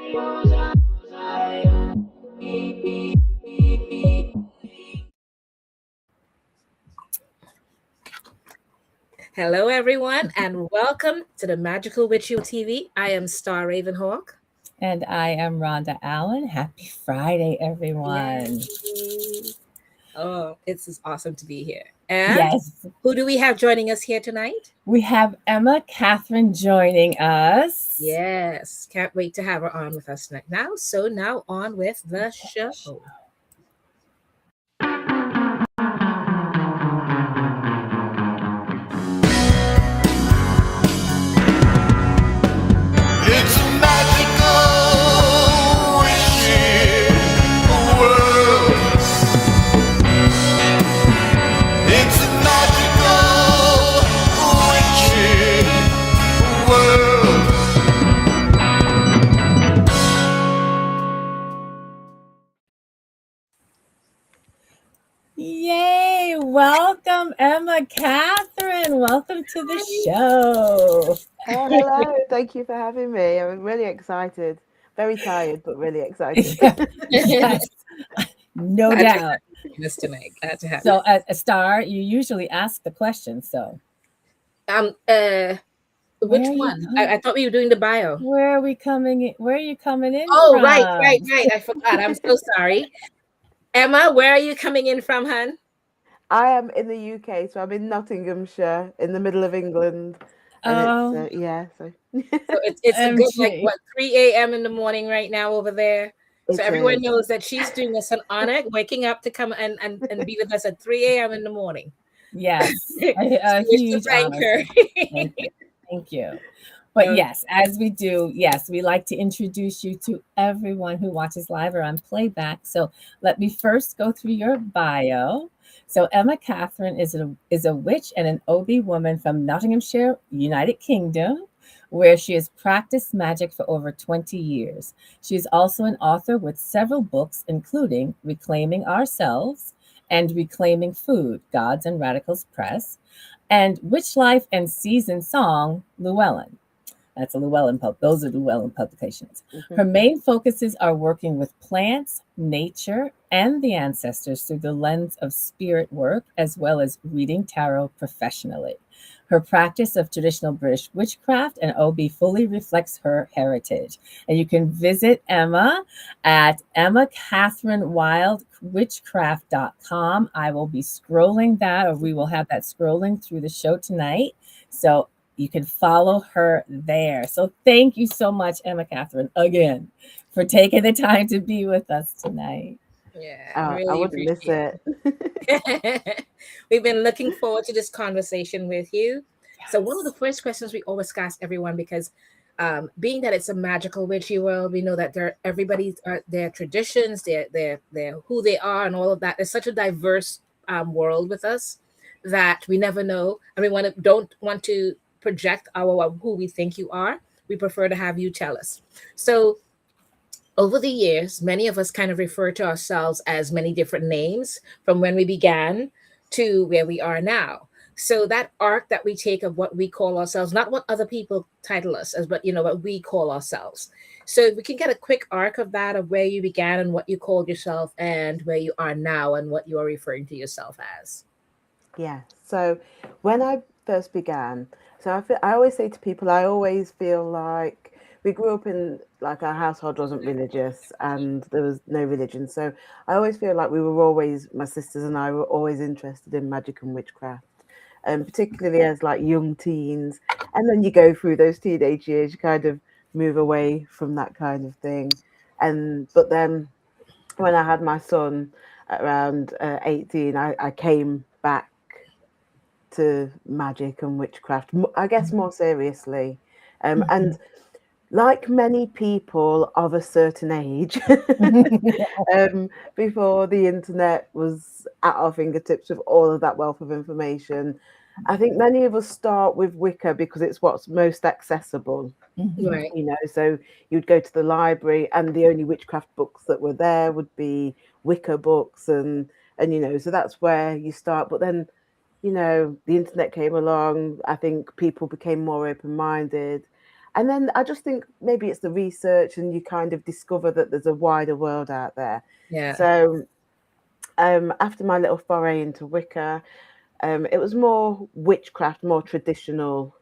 Hello, everyone, and welcome to the Magickal Witchy TV. I am Star Ravenhawk. And I am Rhonda Allen. Happy Friday, everyone. Yay. Oh, it's awesome to be here. And Yes, who do we have joining us here tonight? we have Emma Kathryn joining us. Yes, can't wait to have her on with us now. So now on with the show. It's a magical, witchy world. It's a magical, witchy world. Yay! Welcome, Emma Kathryn. Welcome to the show. Oh, hello. Thank you for having me. I'm really excited. Very tired, but really excited. Yes, no Glad to doubt. have you join us tonight. Glad to have So, as a Star, you usually ask the question. So, you. Which Where are you one? from? I thought we were doing the bio. where are we coming in? Where are you coming in Oh, from? right. I forgot. I'm so sorry. Emma, where are you coming in from, hun? I am in the UK, so I'm in Nottinghamshire, in the middle of England. And Oh, it's, yeah, so So it's a good, like, OMG. what, 3 a.m. in the morning right now over there. So it everyone is. knows that she's doing us an honor, waking up to come and be with us at 3 a.m. in the morning. Yes, So a we wish to huge thank honor. her. Thank you. Thank you. But Okay. yes, as we do, yes, we like to introduce you to everyone who watches live or on playback. So let me first go through your bio. So Emma Kathryn is a witch and an OB woman from Nottinghamshire, United Kingdom, where she has practiced magic for over 20 years. She is also an author with several books, including Reclaiming Ourselves and Reclaiming Food, Gods and Radicals Press, and Witch Life and Season Song, Llewellyn. That's a Llewellyn those are Llewellyn publications. Her main focuses are working with plants, nature, and the ancestors through the lens of spirit work, as well as reading tarot professionally. Her practice of traditional British witchcraft and OB fully reflects her heritage. And you can visit Emma at EmmaKathrynWildWitchcraft.com. I will be scrolling that, or we will have that scrolling through the show tonight. So you can follow her there. So thank you so much, Emma Kathryn, again, for taking the time to be with us tonight. Yeah, I really wouldn't miss appreciate it. it. We've been looking forward to this conversation with you. So one of the Yes. first questions we always ask everyone, because being that it's a magical witchy world, we know that everybody's their traditions, their who they are, and all of that. It's such a diverse world with us that we never know, and we don't want to project our who we think you are. We prefer to have you tell us. So over the years, many of us kind of refer to ourselves as many different names from when we began to where we are now. So that arc that we take of what we call ourselves, not what other people title us as, but what we call ourselves. So if we can get a quick arc of that, of where you began and what you called yourself and where you are now and what you are referring to yourself as. Yeah. So when I first began, I always say to people, I always feel like we grew up in, like, our household wasn't religious and there was no religion. So I always feel like my sisters and I were always interested in magic and witchcraft. And particularly as, like, young teens. And then you go through those teenage years, you kind of move away from that kind of thing. But then when I had my son around 18, I came back to magic and witchcraft, I guess more seriously. And like many people of a certain age, before the internet was at our fingertips with all of that wealth of information, I think many of us start with Wicca because it's what's most accessible. Right. So you'd go to the library and the only witchcraft books that were there would be Wicca books, and so that's where you start. But then the internet came along. I think people became more open-minded, and then I just think maybe it's the research, and you kind of discover that there's a wider world out there. Yeah. So after my little foray into Wicca, it was more witchcraft, more traditional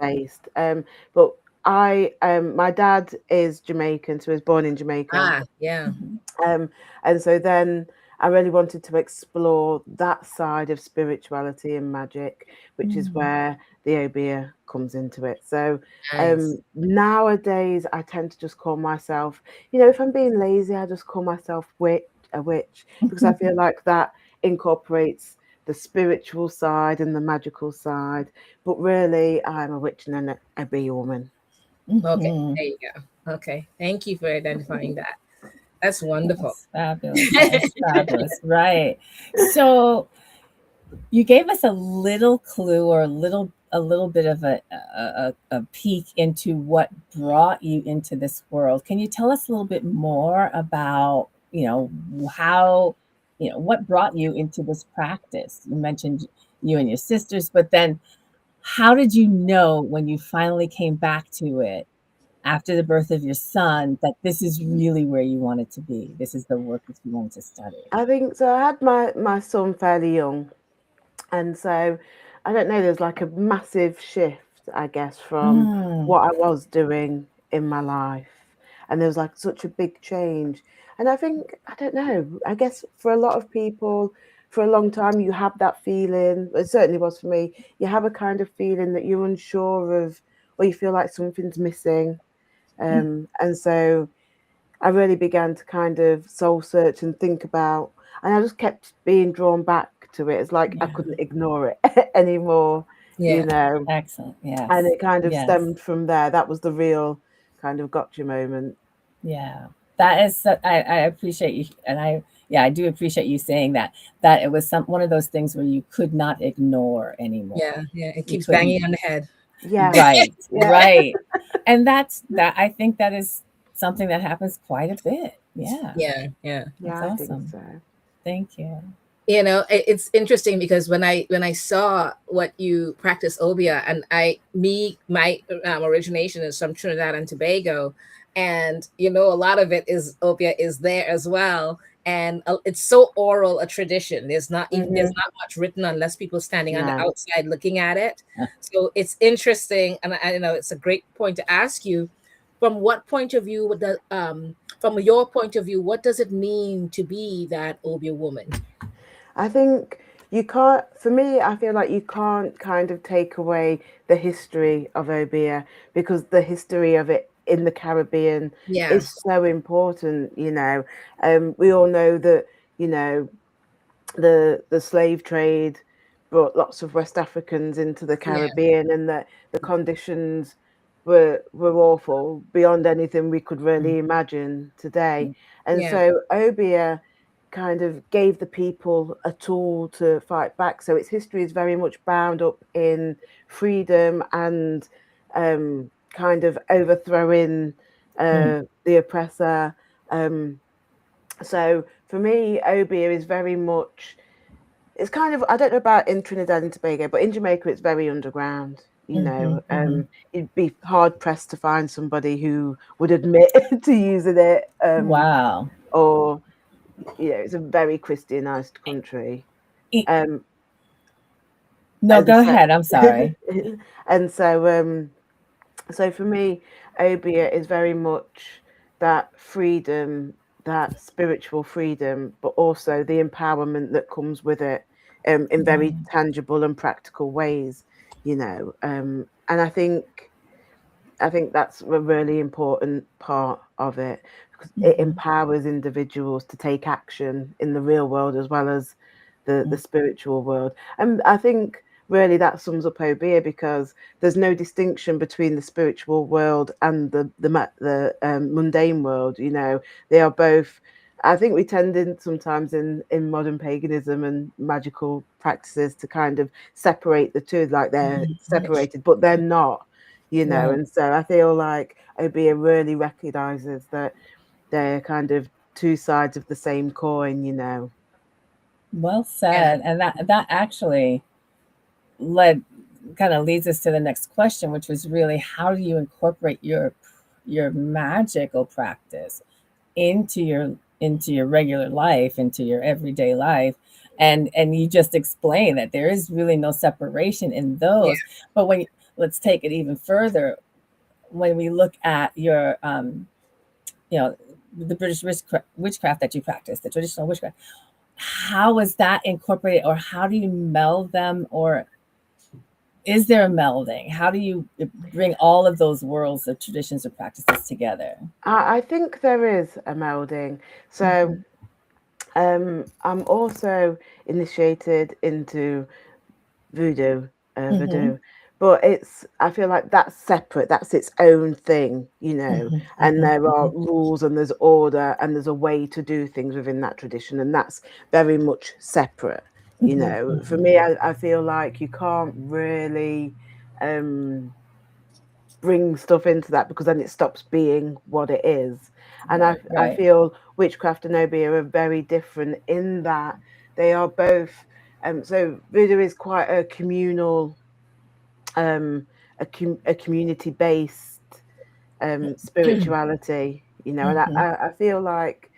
based. But my dad is Jamaican, so he was born in Jamaica. Yeah. And so then I really wanted to explore that side of spirituality and magic, which is where the Obia comes into it. So Nice. nowadays I tend to just call myself, if I'm being lazy, I just call myself a witch, because I feel like that incorporates the spiritual side and the magical side. But really, I'm a witch and a bee woman. Okay, there you go. Okay, thank you for identifying that. That's wonderful. That's fabulous. That is fabulous. Right. So you gave us a little clue, or a little bit of a peek into what brought you into this world. Can you tell us a little bit more about, how, what brought you into this practice? You mentioned you and your sisters, but then how did you know when you finally came back to it after the birth of your son that this is really where you wanted to be? This is the work that you wanted to study. I think so. I had my son fairly young, and so I don't know, there's like a massive shift, I guess, from Mm, what I was doing in my life. And there was like such a big change. And I think, I don't know, I guess for a lot of people, for a long time, you have that feeling. It certainly was for me. You have a kind of feeling that you're unsure of, or you feel like something's missing. And so I really began to kind of soul search and think about, and I just kept being drawn back to it. It's like I yeah. couldn't ignore it anymore, Yeah. Excellent. and Yes. it kind of Yes. stemmed from there. That was the real kind of gotcha moment. Yeah. That is, I appreciate you. And I do appreciate you saying that it was one of those things where you could not ignore anymore. Yeah. It You keeps couldn't. banging on the head. Yeah, Right. yeah, Right. And that I think that is something that happens quite a bit. Yeah. Yeah. That's I think awesome. so. Thank you. It's interesting because when I saw what you practice obia, and my origination is from Trinidad and Tobago, and a lot of it is obia is there as well, and it's so oral a tradition. There's Hmm. not much written unless people standing on the No, outside looking at it. Uh, So it's interesting, and I know it's a great point to ask you, from what point of view would from your point of view, what does it mean to be that obia woman? I think you can't. For me, I feel like you can't kind of take away the history of Obia, because the history of it in the Caribbean Yeah. is so important. We all know that the slave trade brought lots of West Africans into the Yeah. Caribbean, and that the conditions were awful beyond anything we could really imagine today. And Yeah. so Obia kind of gave the people a tool to fight back. So its history is very much bound up in freedom and kind of overthrowing mm, the oppressor. So for me, Obia is very much, it's kind of, I don't know about in Trinidad and Tobago, but in Jamaica it's very underground. mhm, mhm. You'd be hard pressed to find somebody who would admit to using it, Wow. or it's a very Christianized country. E- Um, No, and go so, ahead. I'm sorry. and so for me, Obia is very much that freedom, that spiritual freedom, but also the empowerment that comes with it, in very Wow. tangible and practical ways. And I think that's a really important part of it, because it Mhm, empowers individuals to take action in the real world as well as the mm, spiritual world. And I think really that sums up Obia, because there's no distinction between the spiritual world and the mundane world. They are both. I think we tend sometimes in modern paganism and magical practices to kind of separate the two, like they're Right. separated, but they're not. right. And so I feel like Obia really recognizes that they're kind of two sides of the same coin. Well Yeah. said. And that actually led kind of leads us to the next question, which was really, how do you incorporate your magical practice into your regular life, into your everyday life? And you just explain that there is really no separation in Yeah. those. But when let's take it even further, when we look at your you know the British witchcraft that you practice, the traditional witchcraft, how is that incorporated, or how do you meld them, or is there a melding? How do you bring all of those worlds of traditions or practices together? I think there is a melding. So I'm also initiated into voodoo, Mm-hmm. voodoo, but I feel like that's separate. That's its own thing, Mm-hmm. and Mm-hmm. there are Mm-hmm. rules and there's order and there's a way to do things within that tradition, and that's very much separate. For Mm-hmm. me, I feel like you can't really um bring stuff into that, because then it stops being what it is. And I, Right. I Right. feel witchcraft and obeah are very different in that they are both. So voodoo is quite a communal, a community based spirituality, and I, Mm-hmm. I I feel like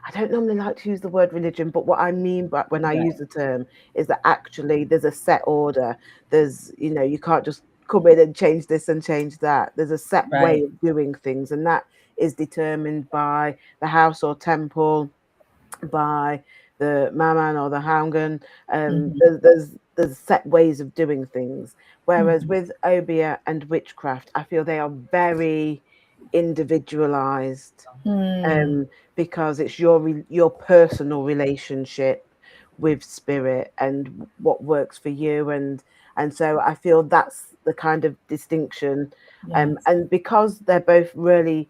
I don't normally like to use the word religion, but what I mean by when I use Right. the term is that actually there's a set order. You can't just come in and change this and change that. There's a set way Right. of doing things, and that is determined by the house or temple, by the maman or the Haungan. Mm-hmm. There's set ways of doing things. Whereas Mm-hmm. with obeah and witchcraft, I feel they are very individualized, Mm. um, because it's your personal relationship with spirit and what works for you, and so I feel that's the kind of distinction, Yes. and because they're both really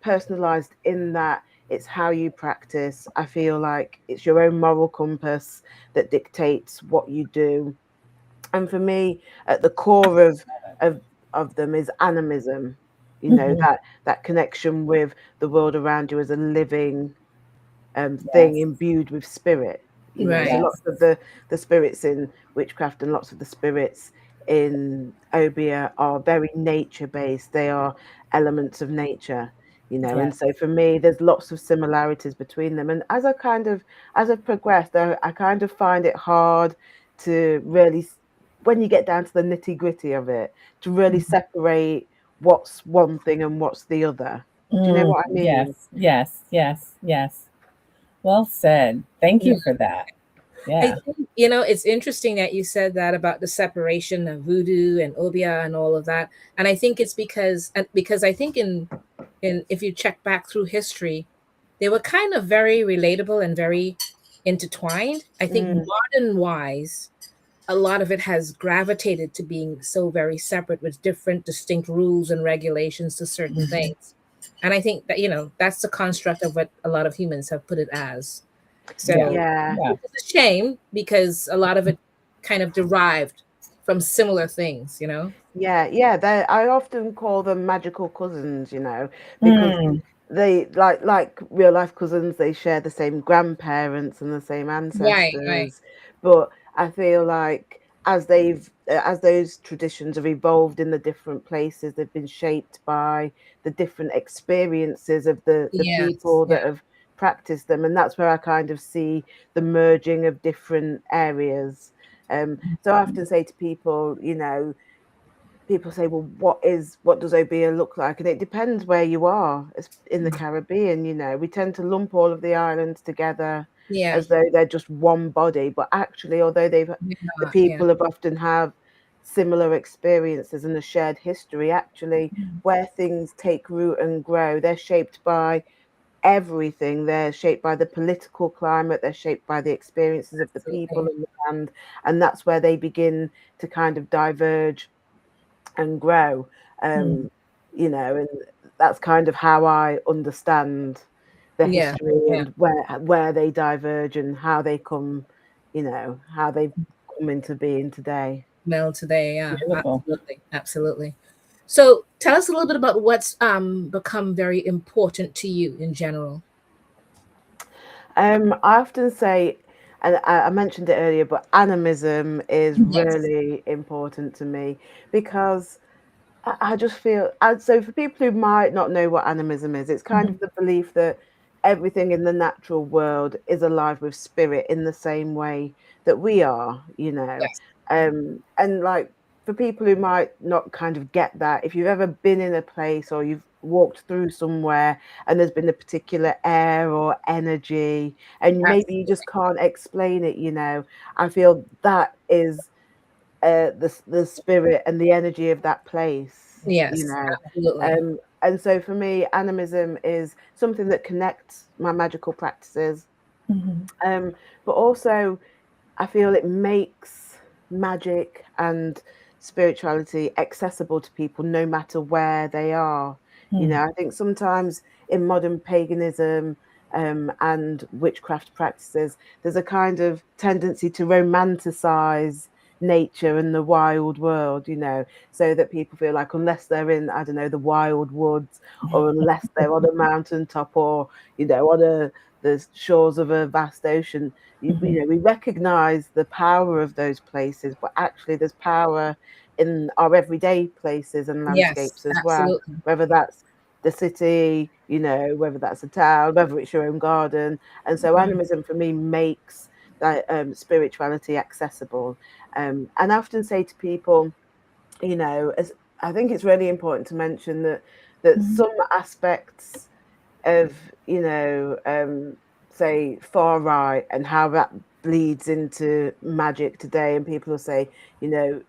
personalized in that it's how you practice. I feel like it's your own moral compass that dictates what you do, and for me, at the core of of them is animism. Mm-hmm. That connection with the world around you as a living thing Yes. imbued with spirit. So Right. lots Yes. of the spirits in witchcraft and lots of the spirits in obeah are very nature based. They are elements of nature. And Yes. so for me, there's lots of similarities between them. And as I've progressed, I kind of find it hard to really, when you get down to the nitty gritty of it, to really separate what's one thing and what's the other. Do you know Mm, what I yes. mean? Yes. Yes. Yes. Well said. Thank Yeah. you for that. I Yeah. think, it's interesting that you said that about the separation of voodoo and obeah and all of that. And I think it's because I think in if you check back through history, they were kind of very relatable and very intertwined. I think Mm, modern wise, a lot of it has gravitated to being so very separate with different distinct rules and regulations to certain Mm-hmm. things. And I think that, that's the construct of what a lot of humans have put it as. Yeah. So yeah. Yeah. it's a shame because a lot of it kind of derived from similar things. Yeah. I often call them magical cousins, because Mm, they like real life cousins. They share the same grandparents and the same Right, right. ancestors, but I feel like as those traditions have evolved in the different places, they've been shaped by the different experiences of the Yes, people yeah. that have practiced them, and that's where I kind of see the merging of different areas. So I often say to people, people say, well, what does obeah look like? And it depends where you are. In the Caribbean, we tend to lump all of the islands together Yeah. as though they're just one body, but actually, although the Yeah. people have often have similar experiences and a shared history, actually where things take root and grow, they're shaped by everything. They're shaped by the political climate, they're shaped by the experiences of the people Absolutely. in the land, and that's where they begin to kind of diverge and grow. mm, um and that's kind of how I understand the Yeah. history Yeah. and where they diverge and how they've come into being today. Mel today. Yeah. beautiful. Absolutely. Absolutely. So tell us a little bit about what's become very important to you in general. I often say and I mentioned it earlier, but animism is Yes. really important to me because I just feel, and so for people who might not know what animism is, it's kind Mhm. of the belief that everything in the natural world is alive with spirit in the same way that we are, you know. Yes. And like for people who might not kind of get that, if you've ever been in a place or you've walked through somewhere and there's been a particular air or energy and maybe you just Absolutely. can't explain it, you know, I feel that is the spirit and the energy of that place, you Yes. know. Absolutely. And so for me, animism is something that connects my magical practices, Mhm. um, but also I feel it makes magic and spirituality accessible to people no matter where they are. You Mm. know, I think sometimes in modern paganism and witchcraft practices, there's a kind of tendency to romanticize nature and the wild world, you know, so that people feel like unless they're in, I don't know, the wild woods, or unless they're on a mountaintop, or, you know, on the shores of a vast ocean, Mhm. you know, we recognize the power of those places, but actually there's power in our everyday places and Yes. landscapes as well, Absolutely. whether that's the city, you know, whether that's a town, whether it's your own garden. And so Mhm. animism for me makes that spirituality accessible. And I often say to people, you know, as I think it's really important to mention that Mhm. some aspects of, you know, say far right and how that bleeds into magic today, and people will say, you know,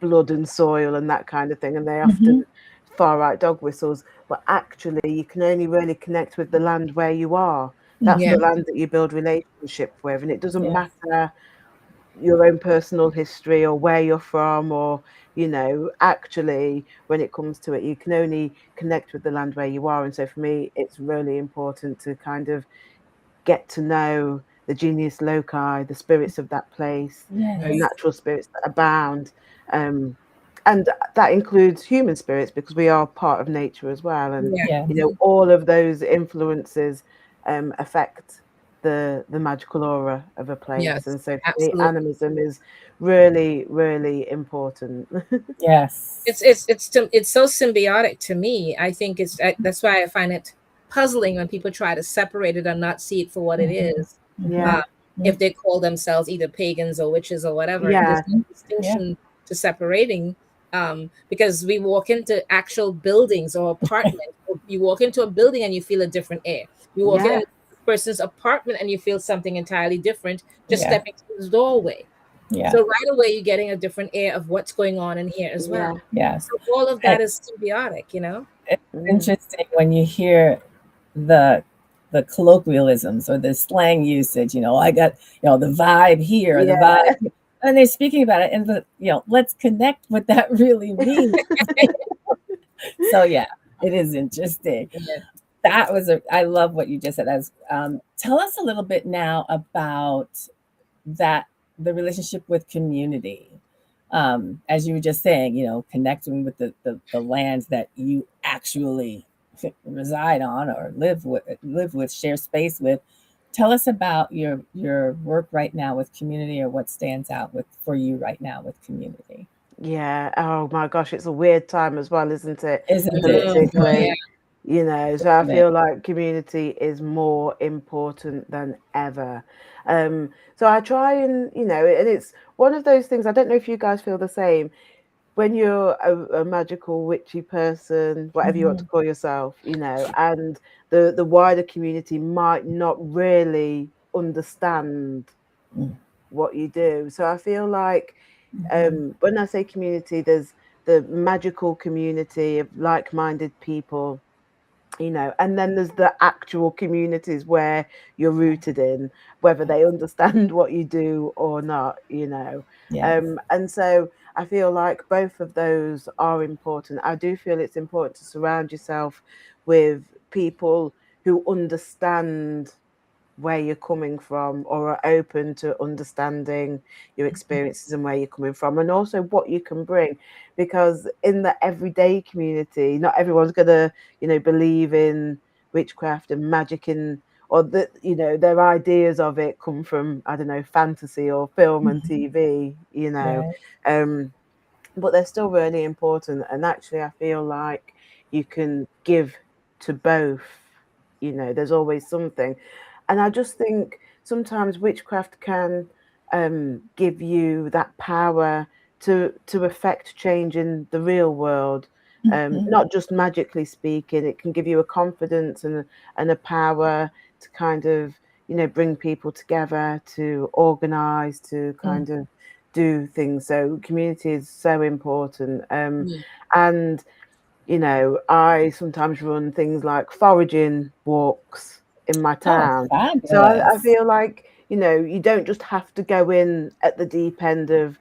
blood and soil and that kind of thing, and they often Mhm. far right dog whistles, but actually you can only really connect with the land where you are. That's Yeah. the Mhm. land that you build relationship with, and it doesn't Yes. matter your own personal history or where you're from, or, you know, actually when it comes to it, you can only connect with the land where you are. And so for me, it's really important to kind of get to know the genius loci, the spirits of that place, the Yes. Right. natural spirits that abound, um, and that includes human spirits because we are part of nature as well. And Yeah. Yes. you know, all of those influences affect the magical aura of a place. Yes. And so for me, Absolutely. animism is really, really important. Yes. It's so symbiotic to me. I think that's why I find it puzzling when people try to separate it and not see it for what it Mhm. is. Mhm. Uh, Yeah, Yeah. if they call themselves either pagans or witches or whatever, there's yeah, no Mhm. Yeah. distinction to separating. Because we walk into actual buildings or apartments. Or you walk into a building and you feel a different air. You walk in yeah, a person's apartment and you feel something entirely different just Yeah. stepping through the doorway. Yeah. So right away, you're getting a different air of what's going on in here as yeah, well. Yes. So all of And that is symbiotic, you know? it's mm, interesting when you hear the the colloquialisms or the slang usage, I got, the vibe here, the yeah, vibe here. And they're speaking about it and let's connect what that really means. So yeah, it is interesting. Yeah. I love what you just said. As tell us a little bit now about that the relationship with community. As you were just saying, connecting with the lands that you actually reside on or live with, share space with. Tell us about your work right now with community, or what stands out with for you right now with community. yeah. Oh my gosh, it's a weird time as well, isn't it? Isn't it? Oh boy, yeah. Politically, you know, so I Isn't it? feel like community is more important than ever. So I try and, you know, and it's one of those things, I don't know if you guys feel the same. When you're a magical witchy person, whatever you want to Mhm. call yourself, you know, and the wider community might not really understand Mm. what you do. So I feel like Mhm. when I say community, there's the magical community of like-minded people, you know, and then there's the actual communities where you're rooted in, whether they understand what you do or not, you know. Yes. And so I feel like both of those are important. I do feel it's important to surround yourself with people who understand where you're coming from or are open to understanding your experiences and where you're coming from, and also what you can bring, because in the everyday community not everyone's gonna, you know, believe in witchcraft and magic in or that, you know, their ideas of it come from, I don't know, fantasy or film and TV, you know. Right. But they're still really important. And actually, I feel like you can give to both. You know, there's always something. And I just think sometimes witchcraft can give you that power to affect change in the real world. Not just magically speaking, it can give you a confidence and a power to kind of, you know, bring people together, to organize, to kind of do things. So community is so important. Mm. And you know, I sometimes run things like foraging walks in my Oh, town. So I fabulous. feel like, you know, you don't just have to go in at the deep end of,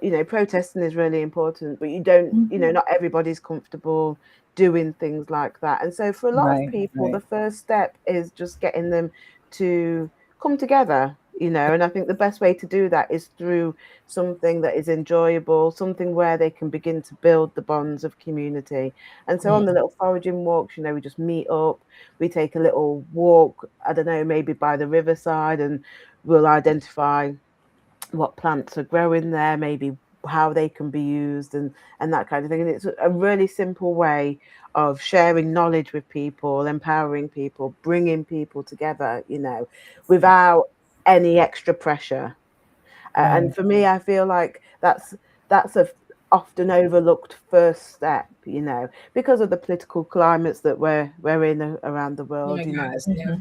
you know, protesting is really important, but you don't, you know, not everybody's comfortable doing things like that. And so for a lot of Right, people, the right. first step is just getting them to come together, you know, and I think the best way to do that is through something that is enjoyable, something where they can begin to build the bonds of community. And so on the little foraging walks, you know, we just meet up, we take a little walk, I don't know, maybe by the riverside, and we'll identify what plants are growing there, maybe how they can be used, and that kind of thing. And it's a really simple way of sharing knowledge with people, empowering people, bringing people together, you know, without any extra pressure. And Right. for me, I feel like that's a often overlooked first step, you know, because of the political climates that we're in around the Oh world. my You know, gosh, yeah.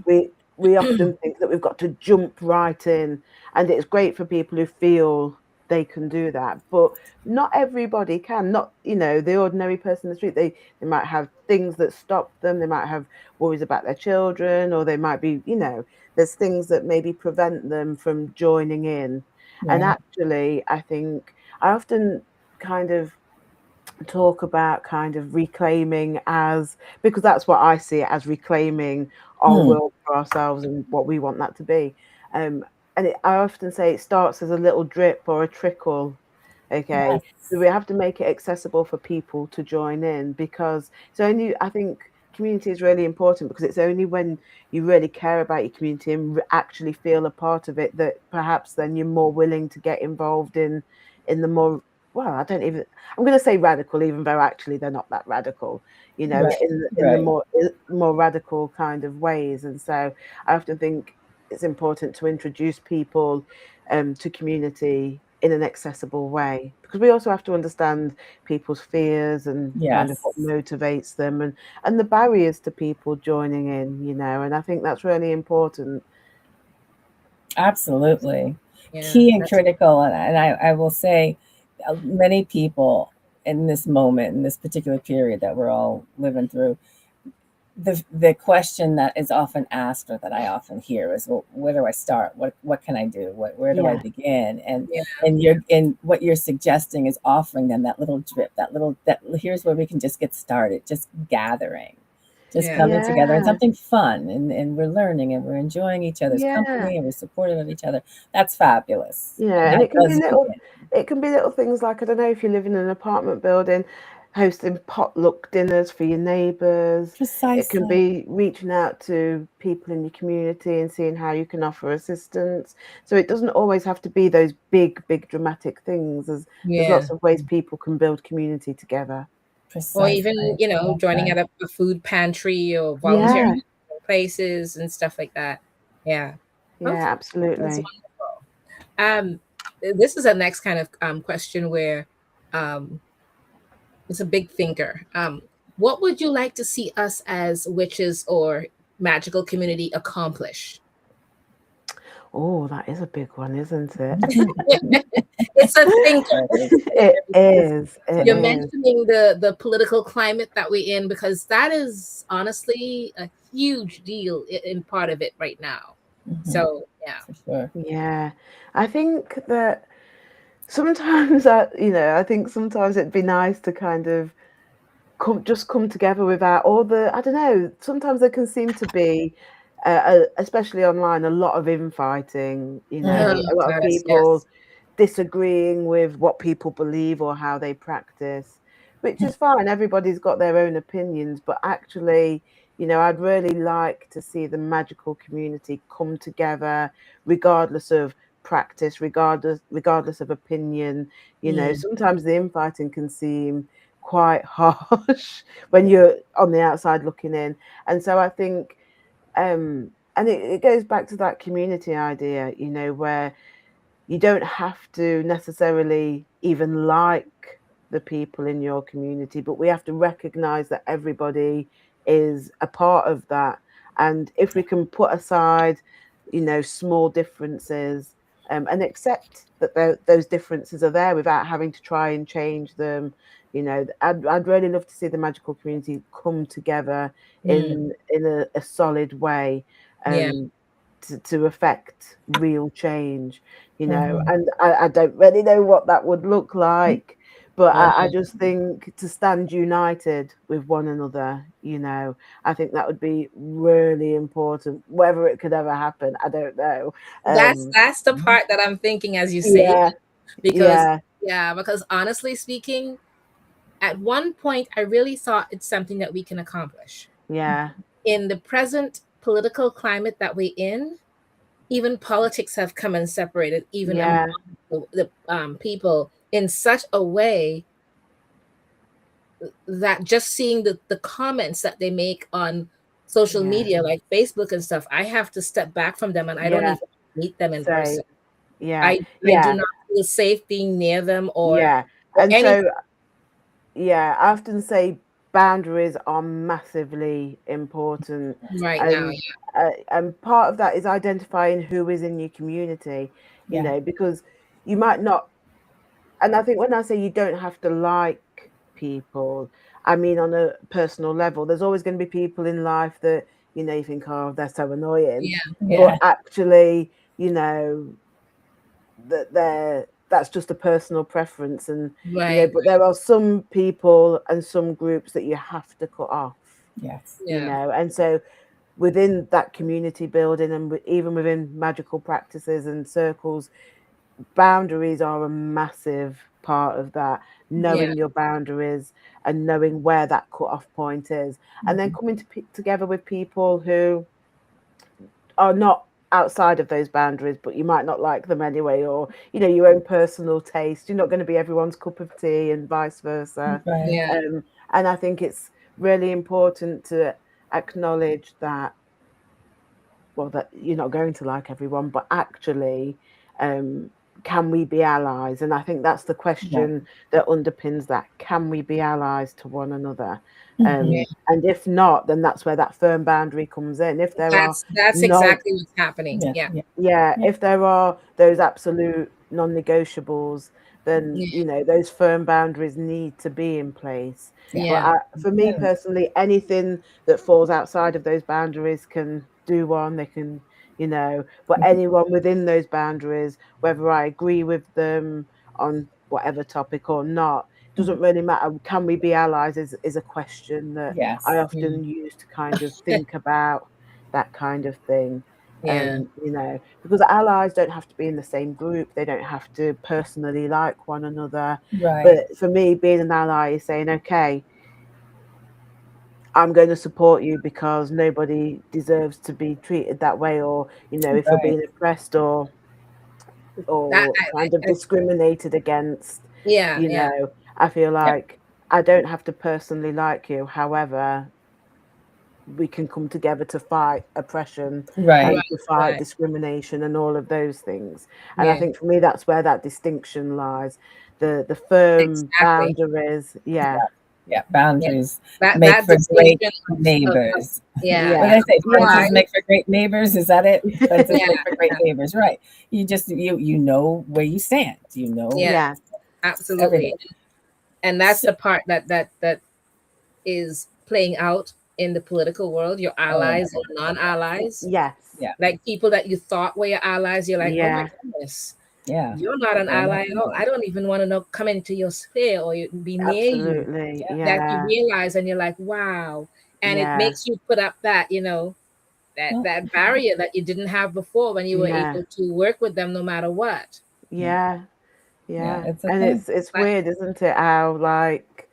we often think that we've got to jump right in, and it's great for people who feel they can do that, but not everybody can. Not, you know, the ordinary person in the street, they might have things that stop them, they might have worries about their children, or they might be, you know, there's things that maybe prevent them from joining in. And Right. actually, I think I often kind of talk about kind of reclaiming, as because that's what I see it as, reclaiming our Hmm. world for ourselves and what we want that to be. Um, and I often say it starts as a little drip or a trickle. Okay, so Yes. we have to make it accessible for people to join in, because it's only, I think community is really important, because it's only when you really care about your community and actually feel a part of it that perhaps then you're more willing to get involved in the more, well, I don't even, I'm going to say radical, even though actually they're not that radical, you know, Right. in the Right. more radical kind of ways. And so I often think it's important to introduce people to community in an accessible way, because we also have to understand people's fears and kind of Yes. what motivates them, and the barriers to people joining in, you know, and I think that's really important. Absolutely. Yeah, Key and that's critical. And I will say, many people in this moment, in this particular period that we're all living through, the question that is often asked, or that I often hear, is, well, where do I start? What can I do? Where do I Yeah, begin? yeah, And what you're suggesting is offering them that little drip, that here's where we can just get started, just gathering, just yeah, coming together, and yeah, something fun, and we're learning, and we're enjoying each other's yeah. company, and we're supportive of each other. That's fabulous. Yeah, And and that does begin. it can be little things like, I don't know, if you live in an apartment building, hosting potluck dinners for your neighbours. It can Precisely. be reaching out to people in your community and seeing how you can offer assistance. So it doesn't always have to be those big dramatic things. There's yeah. lots of ways people can build community together. Or Precisely. even, Well joining said. at a food pantry or volunteering Yeah, at places and stuff like that. Yeah. yeah, Okay. That's absolutely. wonderful. This is a next kind of question where um, it's a big thinker. What would you like to see us as witches or magical community accomplish? Oh, that is a big one, isn't it? It's a thinker. That It's is. a thinker because It you're Absolutely. is. mentioning the political climate that we're in, because that is honestly a huge deal in part of it right now. Hmm. So yeah, For sure. Yeah, I think that sometimes I think sometimes it'd be nice to kind of come together without all the, I don't know, sometimes there can seem to be, especially online, a lot of infighting, you know, Mm. oh, a lot of yes, people yes, disagreeing with what people believe or how they practice, which is fine. Everybody's got their own opinions, but actually, I'd really like to see the magical community come together, regardless of practice, regardless of opinion. Sometimes the infighting can seem quite harsh when you're on the outside looking in. And so I think, and it goes back to that community idea, where you don't have to necessarily even like the people in your community, but we have to recognize that everybody is a part of that. And if we can put aside, small differences, and accept that those differences are there without having to try and change them, I'd really love to see the magical community come together in a solid way, Yeah. to affect real change, Mhm. and I don't really know what that would look like, but Yeah. I just think to stand united with one another, I think that would be really important. Whether it could ever happen, I don't know. That's the part that I'm thinking as you say Yeah, it, because yeah, because honestly speaking, at one point I really thought it's something that we can accomplish. yeah, In the present political climate that we're in, even politics have come and separated even among yeah, the people in such a way that just seeing the comments that they make on social yeah, media like Facebook and stuff, I have to step back from them and I don't yeah. even meet them in So person. yeah, I do yeah, not feel safe being near them yeah, or and anything so yeah, I often say boundaries are massively important, right now. and part of that is identifying who is in your community, Yeah. because you might not. And I think when I say you don't have to like people, I mean on a personal level. There's always going to be people in life that you think, oh, they're so annoying, Yeah, Yeah. but actually, that's just a personal preference, and right. but there are some people and some groups that you have to cut off, Yes. Yeah, and so within that community building and even within magical practices and circles, boundaries are a massive part of that. yeah, Knowing your boundaries and knowing where that cut off point is, and then Mhm. coming together with people who are not outside of those boundaries, but you might not like them anyway, or your own personal taste. You're not going to be everyone's cup of tea, and vice versa. Right. yeah, And I think it's really important to acknowledge that, well, that you're not going to like everyone, but actually, um, can we be allies? And I think that's the Yeah. question that underpins that. Can we be allies to one another? Mhm. yeah. And if not, then that's where that firm boundary comes in. If there are That's no exactly what's happening. Yeah. Yeah, Yeah. yeah, Yeah. if there are those absolute non-negotiables, then yeah, those firm boundaries need to be in place. Yeah. But yeah, for me personally, anything that falls outside of those boundaries can do one. They can, but Mhm. anyone within those boundaries, whether I agree with them on whatever topic or not, Mhm. doesn't really matter. Can we be allies is a question that I Yes. mm, often use to kind of think about that kind of thing. yeah, Because allies don't have to be in the same group, they don't have to personally like one another. Right. But for me, being an ally is saying, okay, I'm going to support you because nobody deserves to be treated that way, or if you're Right. being oppressed that or kind of I discriminated against, yeah, yeah, I feel Yeah. like I don't have to personally like you. However, we can come together to fight oppression Right. and right, to fight right, discrimination and all of those things. And I yeah, think for me, that's where that distinction lies. The firm exactly. boundaries, yeah, Yeah. Yeah, Boundaries make that for great distinction of neighbors. yeah, What yeah, did I say? yeah, Fences why? make for great neighbors. Is that it? Fences Yeah, make for great yeah, neighbors. Right. You just you know where you stand. You know yeah, yeah, everything. absolutely. And that's So, the part that is playing out in the political world. Your oh my allies or God. Yeah. non-allies, yes, Yeah. like people that you thought were your allies, you're like, oh my yeah, goodness, Yeah. you're not an They're not ally at all. evil. I don't even want to know come into your sphere or be near you. absolutely, Yeah. That you yeah, realize and you're like, wow. And it yeah, makes you put up that, Well, that barrier that you didn't have before when you were yeah, able to work with them no matter what. yeah. yeah, Yeah. yeah. It's a And thing. it's But weird, isn't it? How like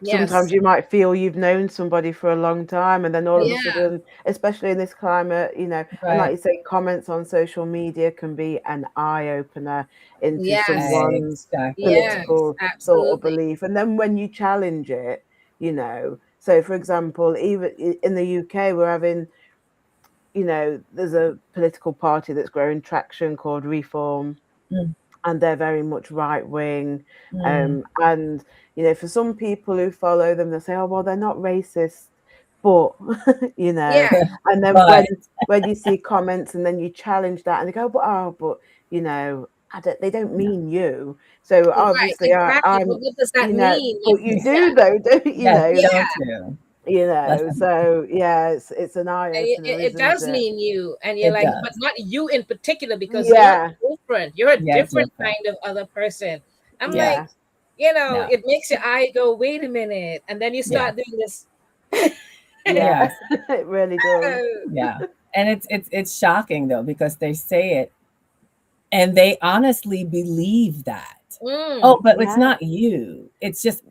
sometimes you might feel you've known somebody for a long time, and then all of a Yeah. sudden, especially in this climate, and like Right. you say, comments on social media can be an eye opener into Yes. someone's Exactly. Yes. political thought or Absolutely. belief. And then when you challenge it, so for example, even in the UK, we're having, there's a political party that's growing traction called Reform, Mm, and they're very much right wing. mm. And for some people who follow them, they say, "Oh, well, they're not racist," but Yeah. and then But when you see comments and then you challenge that, and they go, "But they don't no. mean you." So Right. obviously, Exactly. I'm, But what does that mean? but you Yeah. do though, don't you Yes, know? don't you? Listen, So yeah, it's an eye And opener, it isn't does it? mean you, and you're it like, but does. not you in particular, because you're Yeah, different. You're a Yeah, different different. kind of other person. I'm like, yeah, No. it makes your eye go, wait a minute, and then you Yeah. start doing this. yeah. Yes. It really does. Yeah. And it's shocking though, because they say it and they honestly believe that. Oh, Mm. but it's Yeah, not you. It's just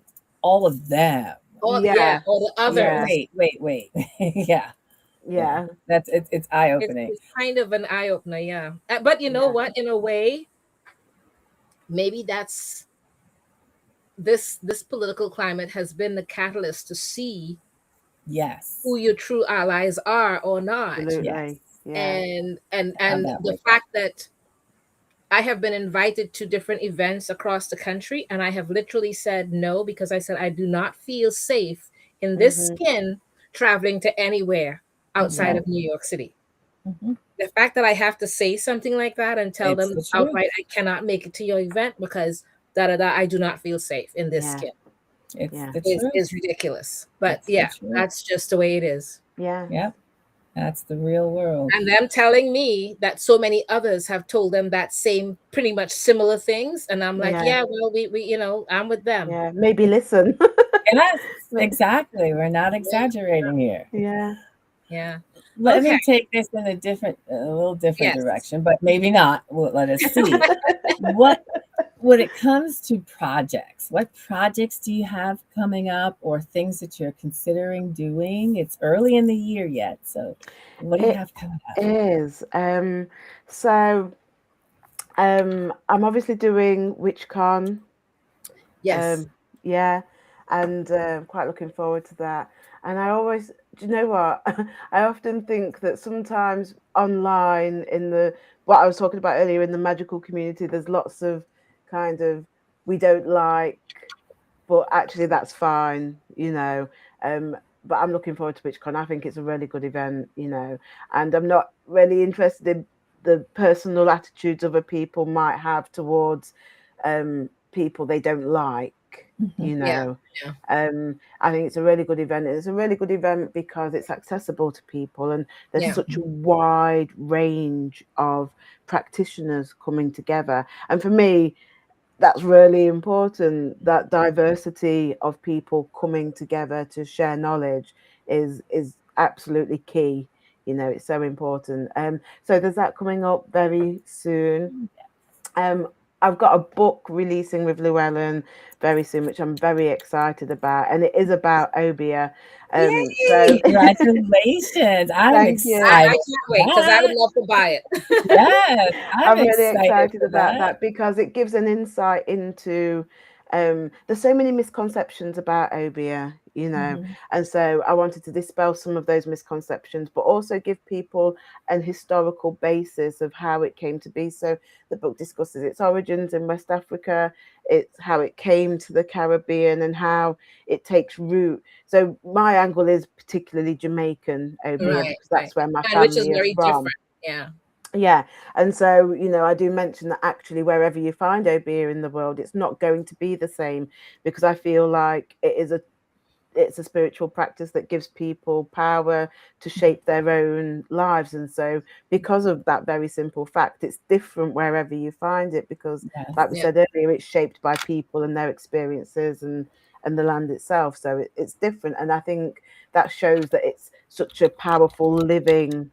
all of them. Or yeah, or the It's like, others. yeah, wait. Yeah. Yeah. yeah. It's eye It's, opening. it's kind of an eye opener, yeah. But you know Yeah. what? In a way, maybe that's this political climate has been the catalyst to see who Yes. your true allies are or not. Yes. Absolutely. Yeah. Have And that the wake up. fact that I have been invited to different events across the country, and I have literally said no, because I said I do not feel safe in this Hmm. skin traveling to anywhere outside Yeah. of New York City. Mhm. The fact that I have to say something like that and tell It's them the truth. outright I cannot make it to your event because da da da, I do not feel safe in this Yeah. skin It's Yeah. the truth. is ridiculous. But It's the yeah, truth. that's just the way it is. Yeah. Yep. That's the real world. And them telling me that so many others have told them that same pretty much similar things. And I'm like, Yeah. yeah, well, we I'm with them. Yeah. Maybe listen. Yes, exactly. We're not Yeah, exaggerating here. Yeah. yeah. Let Okay. me take this in a little different Yes. direction, but maybe not. Well, let us see. What when it comes to projects, what projects do you have coming up or things that you're considering doing? It's early in the year yet, so what do you It have coming up? is. So I'm obviously doing WitchCon. Yes. Yeah, and quite looking forward to that. And do you know what? I often think that sometimes online what I was talking about earlier in the magical community, there's lots of kind of we don't like, but actually that's fine. But I'm looking forward to WitchCon. I think it's a really good event, and I'm not really interested in the personal attitudes other people might have towards people they don't like. You Mhm. Yeah. know, Yeah. I think it's a really good event. It's a really good event because it's accessible to people, and there's Yeah. such a wide range of practitioners coming together. And for me, that's really important. That diversity of people coming together to share knowledge is absolutely key. It's so important. So there's that coming up very soon. Um, I've got a book releasing with Llewellyn very soon, which I'm very excited about, and it is about Obia. So Yay! Congratulations. I'm thank you. I excited can't for wait because I would that. love to buy it. Yes, I'm I'm really excited excited for about that. that because it gives an insight into there's so many misconceptions about Obia, Mhm. and so I wanted to dispel some of those misconceptions, but also give people an historical basis of how it came to be. So the book discusses its origins in West Africa, it's how it came to the Caribbean, and how it takes root. So my angle is particularly Jamaican Obia Right. because Right. that's where my And which is family are very from. different. Yeah. Yeah, and so I do mention that actually wherever you find Obeah in the world, it's not going to be the same, because I feel like it's a spiritual practice that gives people power to shape their own lives. And so because of that very simple fact, it's different wherever you find it, because Yes. like we Yeah. said earlier, it's shaped by people and their experiences and the land itself. So it's different, and I think that shows that it's such a powerful living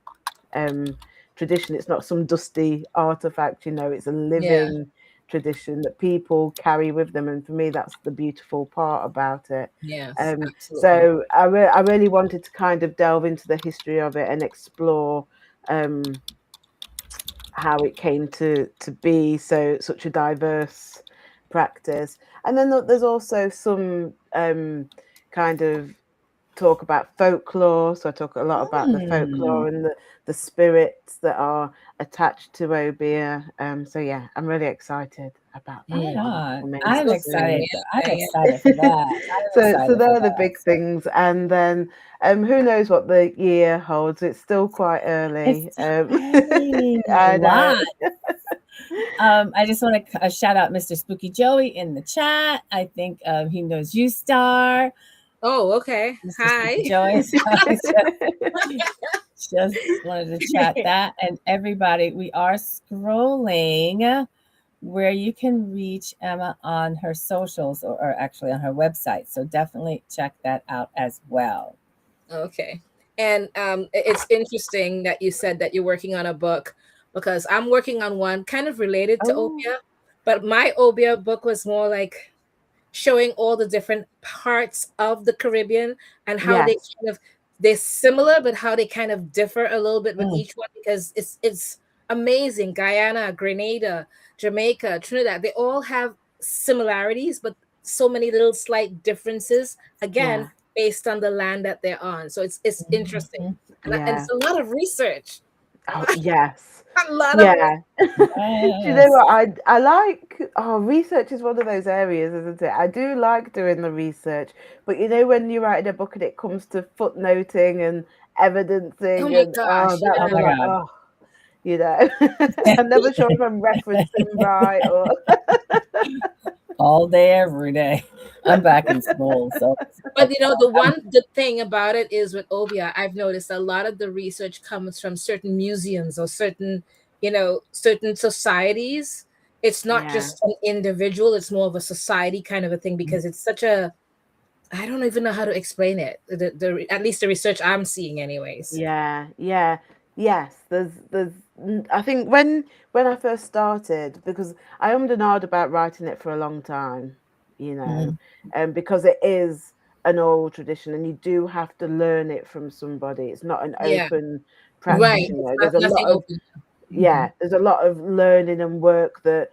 tradition. It's not some dusty artifact, it's a Yeah. living tradition that people carry with them, and for me that's the beautiful part about it. Yes, absolutely. So I really wanted to kind of delve into the history of it and explore how it came to be such a diverse practice. And then there's also some kind of talk about folklore. So I talk a lot about the folklore and the spirits that are attached to Obia. So yeah, I'm really excited about that. Right on. Coming I'm soon. excited. I'm Yeah. excited for that. I'm So excited they're for the that. big things, and then who knows what the year holds? It's still quite early. It's a I know. lot. I just want to shout out Mr. Spooky Joey in the chat. I think he knows you, Star. Oh, okay. Mr. Hi. Spooky Joey. Just wanted to chat that. And everybody, we are scrolling where you can reach Emma on her socials or actually on her website. So definitely check that out as well. Okay. And it's interesting that you said that you're working on a book, because I'm working on one kind of related to Oh, Obia, but my Obia book was more like showing all the different parts of the Caribbean and how they yes. kind of, they're similar, but how they kind of differ a little bit with Mm. each one, because it's amazing. Guyana, Grenada, Jamaica, Trinidad, they all have similarities, but so many little slight differences. Again, Yeah. based on the land that they're on. So it's interesting. Mhm. And Yeah. it's a lot of research. Oh, yes. A lot of Yeah. Do you know Yes. what I like? Oh, research is one of those areas, isn't it? I do like doing the research, but you know when you write a book and it comes to footnoting and Oh evidencing, my and gosh, that Oh was my yeah. like, God. oh, you know, I'm never sure if I'm referencing right or. All day, every day. I'm back in school, so But you know, the thing about it is with Obia, I've noticed a lot of the research comes from certain museums or certain, certain societies. It's not Yeah. just an individual, it's more of a society kind of a thing, because it's such a, I don't even know how to explain it. At least the research I'm seeing anyways. Yeah, yeah, yes. I think when I first started, because I ummed and ahed about writing it for a long time, you know, Mhm. because it is an oral tradition, and you do have to learn it from somebody. It's not an Yeah. open practice, Right. you It's know. not There's a lot nothing of open. there's a lot of learning and work that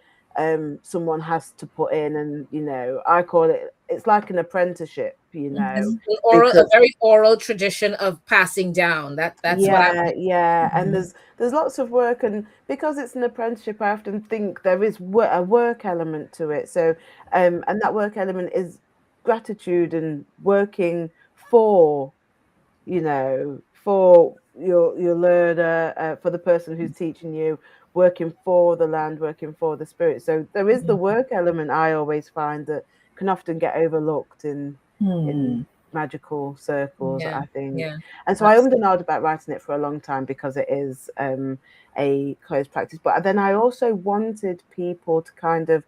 someone has to put in, and I call it's like an apprenticeship, It's Mhm. an oral, a because very oral tradition of passing down. That's what I'm. yeah, and Mhm. there's lots of work, and because it's an apprenticeship, I often think there is a work element to it. So, and that work element is gratitude and working for, for your learner, for the person who's teaching you, working for the land, working for the spirit. So there is the Mhm. work element. I always find that can often get overlooked in Hmm. magical circles, Yeah, I think. yeah, And so I ummed absolutely. and ahed about writing it for a long time because it is a closed practice. But then I also wanted people to kind of,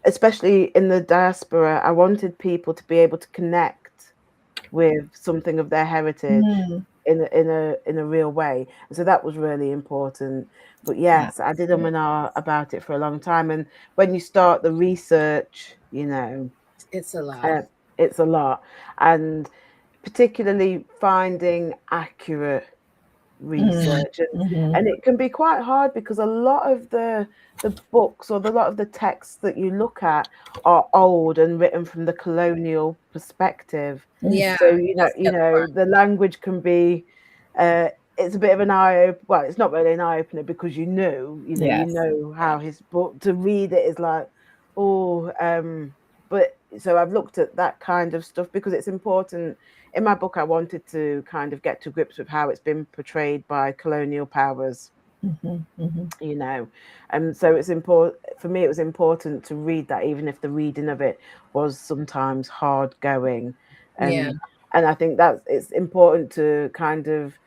especially in the diaspora, I wanted people to be able to connect with something of their heritage Mhm. in a real way. And so that was really important. But yes, I did and ah about it for a long time. And when you start the research, It's a lot. uh, it's a lot. And particularly finding accurate Mhm. research, and Mhm. and it can be quite hard because a lot of the books or a lot of the texts that you look at are old and written from the colonial perspective. Yeah, So that's the other part. the language can be it's a bit of an well, it's not really an eye opener because you Yes. know how his book, to read it is like, oh, but so I've looked at that kind of stuff because it's important. In my book, I wanted to kind of get to grips with how it's been portrayed by colonial powers, Mhm. Mhm. and so it's important for me. It was important to read that, even if the reading of it was sometimes hard going, Yeah, and I think that it's important to kind of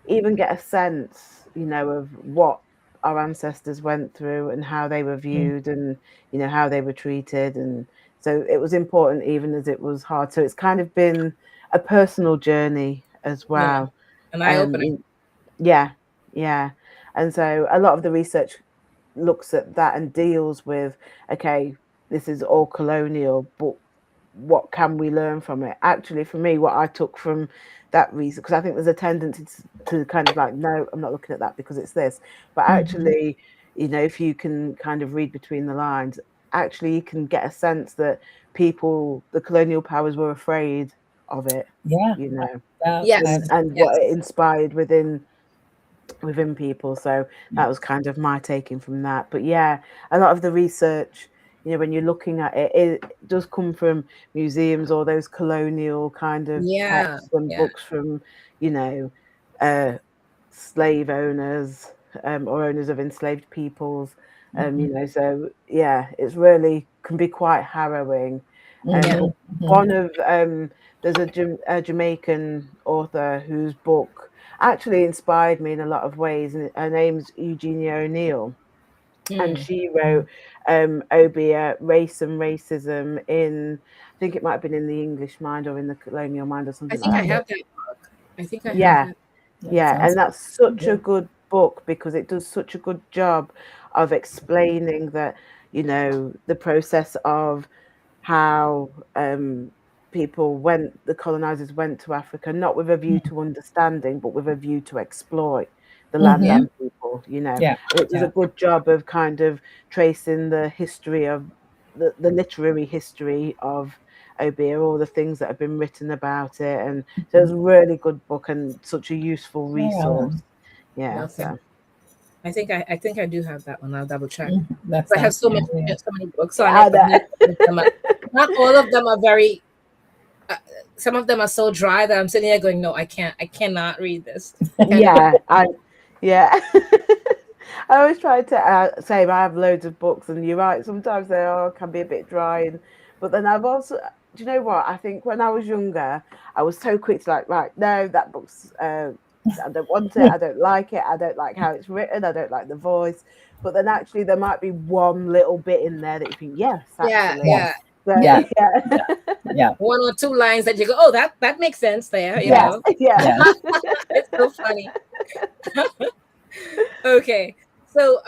even get a sense, of what our ancestors went through and how they were Mhm. viewed, and how they were treated, and so it was important even as it was hard. So it's kind of been a personal journey as yeah. well. An eye um opener. yeah, yeah, and so a lot of the research looks at that and deals with, okay, this is all colonial, but what can we learn from it? Actually, for me, what I took from that reason, because I think there's a tendency to kind of like, no, I'm not looking at that because it's this. But actually, you know, if you can kind of read between the lines, actually you can get a sense that people, the colonial powers, were afraid of it. Yeah. You know, Yes. and what it inspired within people. So that was kind of my taking from that. But yeah, a lot of the research, you know, when you're looking at it, it does come from museums or those colonial kind of texts and books from, you know, slave owners or owners of enslaved peoples. You know, so yeah, it's really can be quite harrowing. But one of there's a Jamaican author whose book actually inspired me in a lot of ways, and her name's Eugenia O'Neill, and she wrote Obia, Race and Racism in, I think it might have been in the English Mind or in the Colonial Mind or something like that. I have that book. I think I have Yeah, that. yeah, and that's such a good book because it does such a good job of explaining that, you know, the process of how the colonizers went to Africa, not with a view to understanding, but with a view to exploit the land and people, you know. Yeah. And it does a good job of kind of tracing the history of the literary history of Obia, all the things that have been written about it. And so it's a really good book and such a useful resource. Yeah. So. I think I do have that one. I'll double check. That I have so sounds many books on it, but not all of them are very. Some of them are so dry that I'm sitting here going, "No, I cannot read this." Yeah, yeah. I always try to say I have loads of books, and you're right. Sometimes they can be a bit dry, but then I've also, do you know what? I think when I was younger, I was so quick to like, right, no, that book's. I don't want it. I don't like it. I don't like how it's written. I don't like the voice. But then actually, there might be one little bit in there that you think, yes, actually. Yeah. So, yeah. One or two lines that you go, oh, that makes sense there. You know? Yeah. It's so funny. Okay. So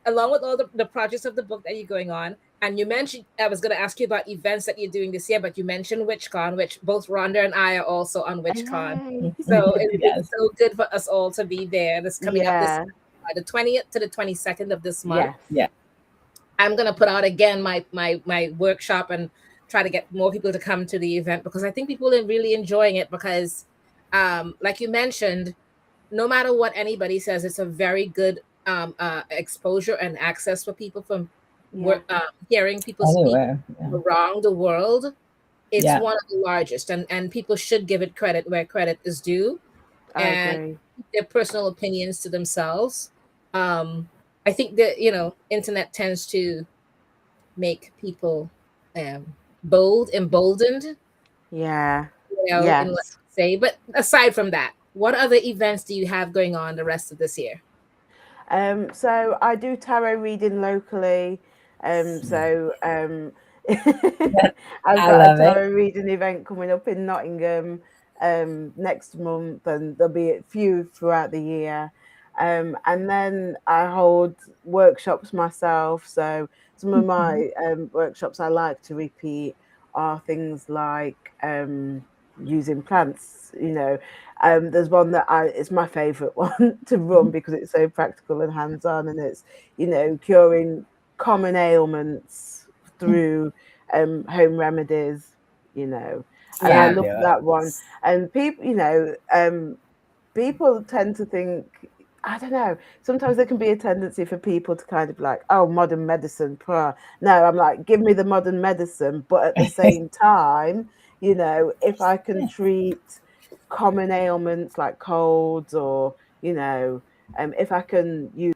along with all the projects of the book that you're going on, and you mentioned, I was going to ask you about events that you're doing this year, but you mentioned WitchCon, which both Rhonda and I are also on WitchCon. So it's so good for us all to be there. This coming up this the 20th to the 22nd of this month. Yeah. I'm going to put out again my workshop and try to get more people to come to the event because I think people are really enjoying it because like you mentioned, no matter what anybody says, it's a very good exposure and access for people from hearing people speak around the world. It's one of the largest, and people should give it credit where credit is due, and keep their personal opinions to themselves. I think that internet tends to make people emboldened. Yeah. In what to say. But aside from that, what other events do you have going on the rest of this year? So I do tarot reading locally. So I've got a tarot reading event coming up in Nottingham next month, and there'll be a few throughout the year. And then I hold workshops myself. So some of my workshops I like to repeat are things like using plants, there's one that it's my favorite one to run because it's so practical and hands-on, and it's curing common ailments through home remedies, and I love that one. And people people tend to think, I don't know, sometimes there can be a tendency for people to kind of like, oh, modern medicine, no, I'm like, give me the modern medicine, but at the same time, if I can treat common ailments like colds or if I can use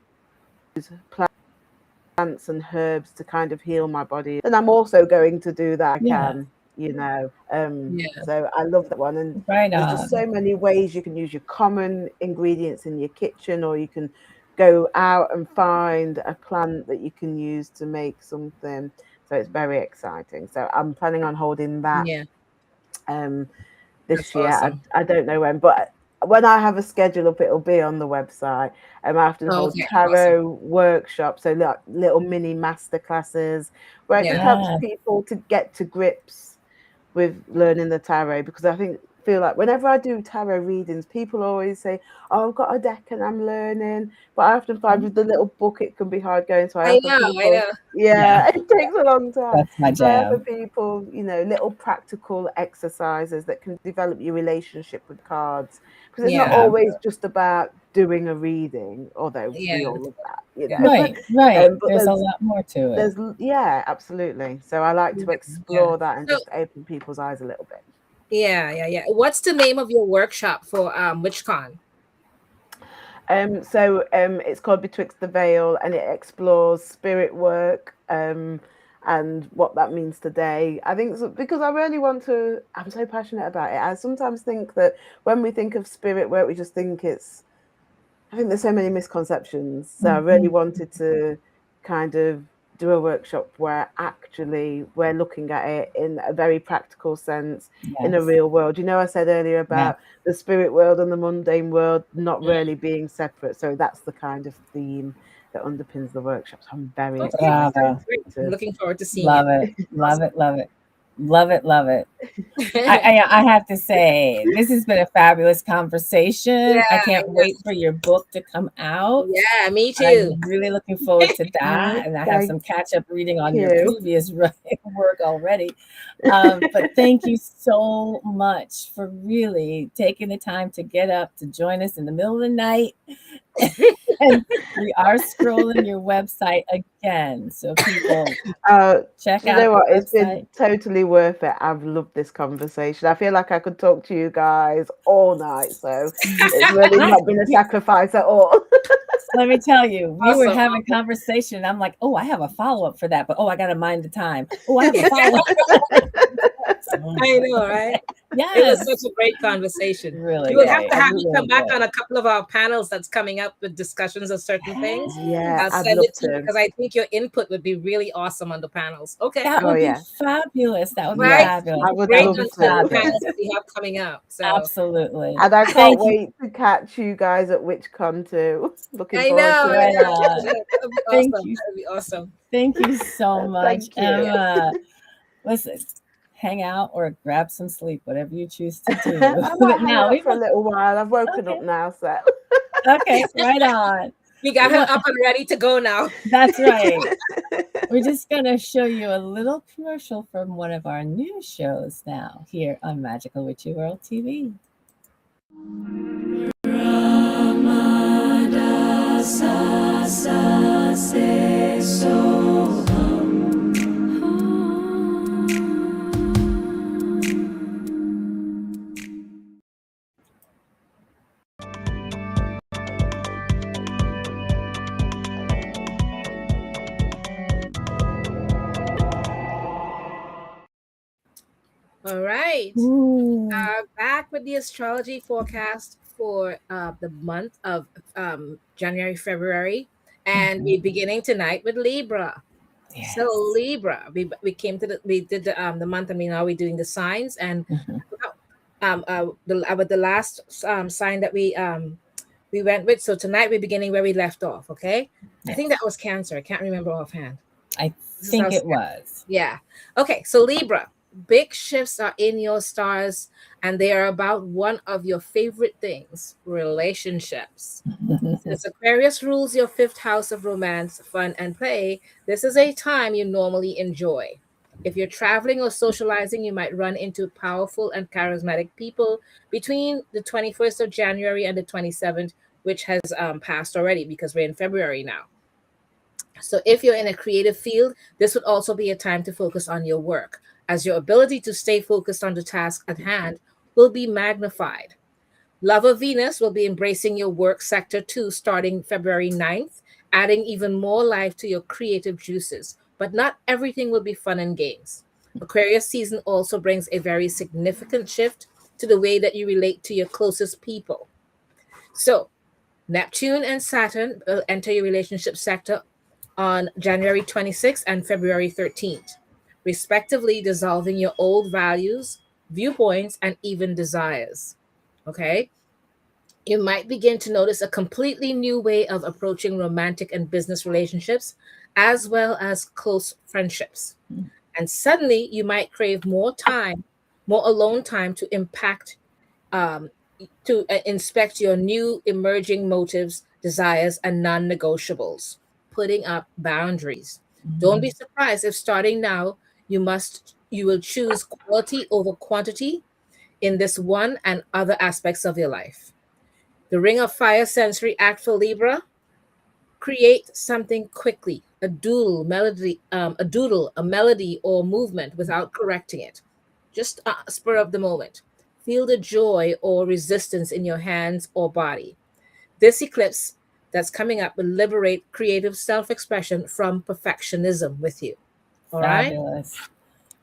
plants and herbs to kind of heal my body, then I'm also going to do that. So I love that one, and there's just so many ways you can use your common ingredients in your kitchen, or you can go out and find a plant that you can use to make something. So it's very exciting. So I'm planning on holding that this year. Awesome. I don't know when, but when I have a schedule up, it'll be on the website. I often hold Okay, awesome. tarot workshops, so like little mini master classes where it just Yeah. helps Yeah. people to get to grips with learning the tarot, because I feel like whenever I do tarot readings, people always say, "Oh, I've got a deck and I'm learning," but I often find with the little book it can be hard going. So I I offer know, I people, know. Yeah. yeah, it takes a long time. That's my So I offer jam. people, little practical exercises that can develop your relationship with cards, because it's not Yeah, Yeah. always just about doing a reading, although yeah, we all love that, yeah, Right. Right. but There's a lot more to it. yeah, absolutely. So I like to yeah. explore that and So just open people's eyes a little bit. yeah. What's the name of your workshop for WitchCon? It's called Betwixt the Veil, and it explores spirit work, and what that means today. I think because I really want to. I'm so passionate about it. I sometimes think that when we think of spirit work, we just think it's. I think there's so many misconceptions. So I really Mhm. wanted to kind of do a workshop where actually we're looking at it in a very practical sense in a Yes. real world. I said earlier Yeah. about the spirit world and the mundane world not really being separate. So that's the kind of theme that underpins the workshop. So I'm very Okay, excited Bravo. great. I'm to. looking forward to seeing it. Love it. Love Awesome. it. Love it. Love it. Love it. I have to say, this has been a fabulous Yeah, conversation. I can't wait for your book to come out. yeah, me too. I'm really looking forward to Oh, that. And I have thank some catch up reading on your you. previous work already. But thank you so much for really taking the time to get up to join us in the middle of the night. And we are scrolling your website again. So people check Do you out know the what? It's website. been totally worth it. I've loved this conversation. I feel like I could talk to you guys all night. So it's really We, not been a we, sacrifice at all. let me tell you, we were Awesome. having conversation. And I'm like, oh, I have a follow up for that, but oh, I got to mind the time. Oh, I have a follow up. I know, right? It was Yes, such a great conversation. really You will have great. to have me come Really back good. on a couple of our panels that's coming up with discussions of certain things. Yeah, I'll Yes, I'd send love it to you to. because I think your input would be really awesome on the panels. Okay. that Oh, would be yeah. fabulous. That would be Right? Yes, fabulous. I would That Great would love be on some of the to. panels fabulous. that we have coming up. So Absolutely. And I can't Thank you. wait to catch you guys at WitchCon too. Looking I forward know, to I Right know. it. on. That'd be awesome. Thank you. That'd be awesome. Thank you so much, Thank you. Emma. Listen, hang out or grab some sleep, whatever you choose to do. I might But hang now out we for a will. little while. I've woken Okay. up now, so. Okay. Right on. We got We her will. up and ready to go now. That's right. We're just going to show you a little commercial from one of our new shows now here on Magical Witchy World TV. All right. Ooh. Back with the astrology forecast for the month of January, February. And we're beginning tonight with Libra. Yes. So Libra, we came to we did the month, and now we're doing the signs, and Mhm. with the last sign that we went with. So tonight we're beginning where we left off. Okay, I think Yes. that was Cancer. I can't remember offhand. I This is think our it was. yeah. Okay, so Libra, big shifts are in your stars, and they are about one of your favorite things, relationships. Since Aquarius rules your fifth house of romance, fun, and play, this is a time you normally enjoy. If you're traveling or socializing, you might run into powerful and charismatic people between the 21st of January and the 27th, which has passed already because we're in February now. So, if you're in a creative field, this would also be a time to focus on your work, as your ability to stay focused on the task at hand will be magnified. Love of Venus will be embracing your work sector too, starting February 9th, adding even more life to your creative juices. But not everything will be fun and games. Aquarius season also brings a very significant shift to the way that you relate to your closest people. So, Neptune and Saturn will enter your relationship sector on January 26th and February 13th, respectively, dissolving your old values, viewpoints, and even desires. Okay. You might begin to notice a completely new way of approaching romantic and business relationships, as well as close friendships. And suddenly, you might crave more time, more alone time um, to inspect your new emerging motives, desires, and non negotiables, putting up boundaries. Don't be surprised if starting now you will choose quality over quantity in this one and other aspects of your life. The Ring of Fire Sensory Act for Libra: create something quickly, a melody or movement without correcting it. Just spur of the moment. Feel the joy or resistance in your hands or body. This eclipse that's coming up will liberate creative self expression from perfectionism with you. All right? Fabulous.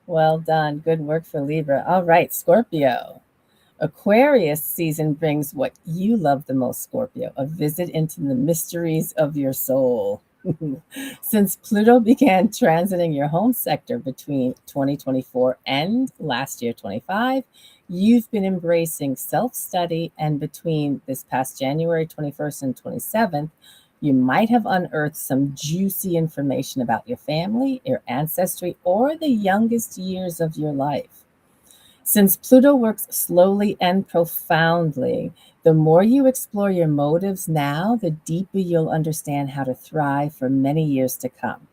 Well done. Good work for Libra. All right, Scorpio. Aquarius season brings what you love the most, Scorpio, a visit into the mysteries of your soul. Since Pluto began transiting your home sector between 2024 and last year, 25, you've been embracing self study. And between this past January 21st and 27th, you might have unearthed some juicy information about your family, your ancestry, or the youngest years of your life. Since Pluto works slowly and profoundly, the more you explore your motives now, the deeper you'll understand how to thrive for many years to come.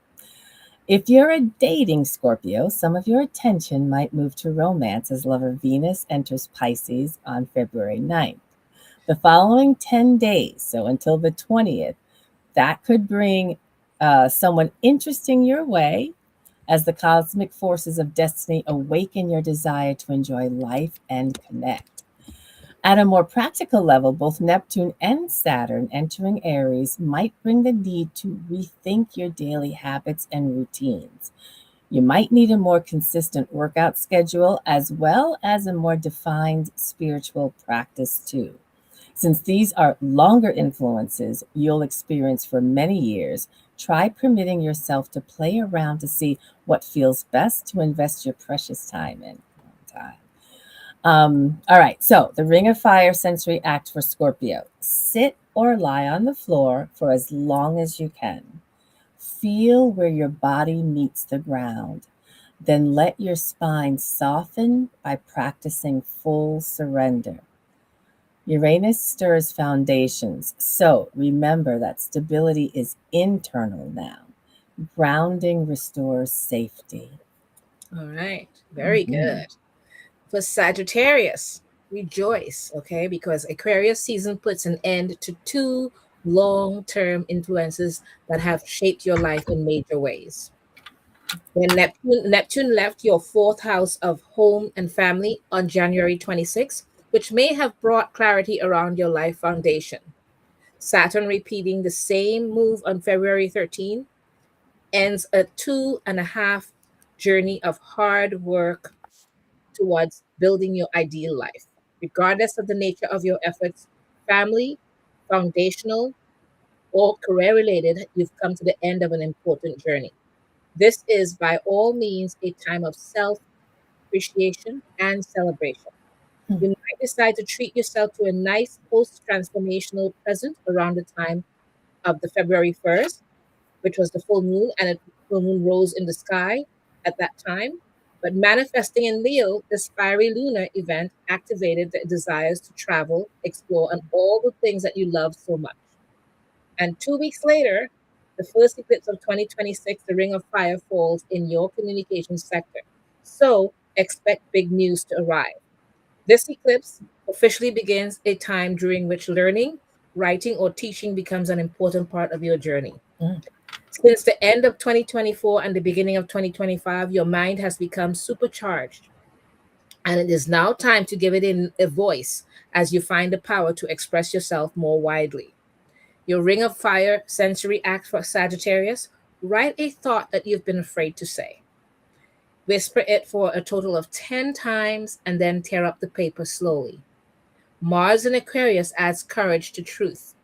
If you're a dating Scorpio, some of your attention might move to romance as lover Venus enters Pisces on February 9th. The following 10 days, so until the 20th, that could bring someone interesting your way as the cosmic forces of destiny awaken your desire to enjoy life and connect. At a more practical level, both Neptune and Saturn entering Aries might bring the need to rethink your daily habits and routines. You might need a more consistent workout schedule as well as a more defined spiritual practice, too. Since these are longer influences you'll experience for many years, try permitting yourself to play around to see what feels best to invest your precious time in. All right, so the Ring of Fire Sensory Act for Scorpio. Sit or lie on the floor for as long as you can. Feel where your body meets the ground. Then let your spine soften by practicing full surrender. Uranus stirs foundations, so remember that stability is internal now. Grounding restores safety. All right. Very Mhm. good. For Sagittarius, rejoice, okay? Because Aquarius season puts an end to two long term influences that have shaped your life in major ways. When Neptune left your fourth house of home and family on January 26th, which may have brought clarity around your life foundation. Saturn repeating the same move on February 13th ends a 2.5 journey of hard work towards building your ideal life. Regardless of the nature of your efforts, family, foundational, or career related, you've come to the end of an important journey. This is by all means a time of self appreciation and celebration. You might decide to treat yourself to a nice post transformational present around the time of the February 1st, which was the full moon, and a full moon rose in the sky at that time. But manifesting in Leo, this fiery lunar event activated the desires to travel, explore, and all the things that you love so much. And 2 weeks later, the first eclipse of 2026, the Ring of Fire, falls in your communications sector. So expect big news to arrive. This eclipse officially begins a time during which learning, writing, or teaching becomes an important part of your journey. Mm. Since the end of 2024 and the beginning of 2025, your mind has become supercharged, and it is now time to give it in a voice as you find the power to express yourself more widely. Your Ring of Fire Sensory Act for Sagittarius: write a thought that you've been afraid to say. Whisper it for a total of 10 times and then tear up the paper slowly. Mars in Aquarius adds courage to truth.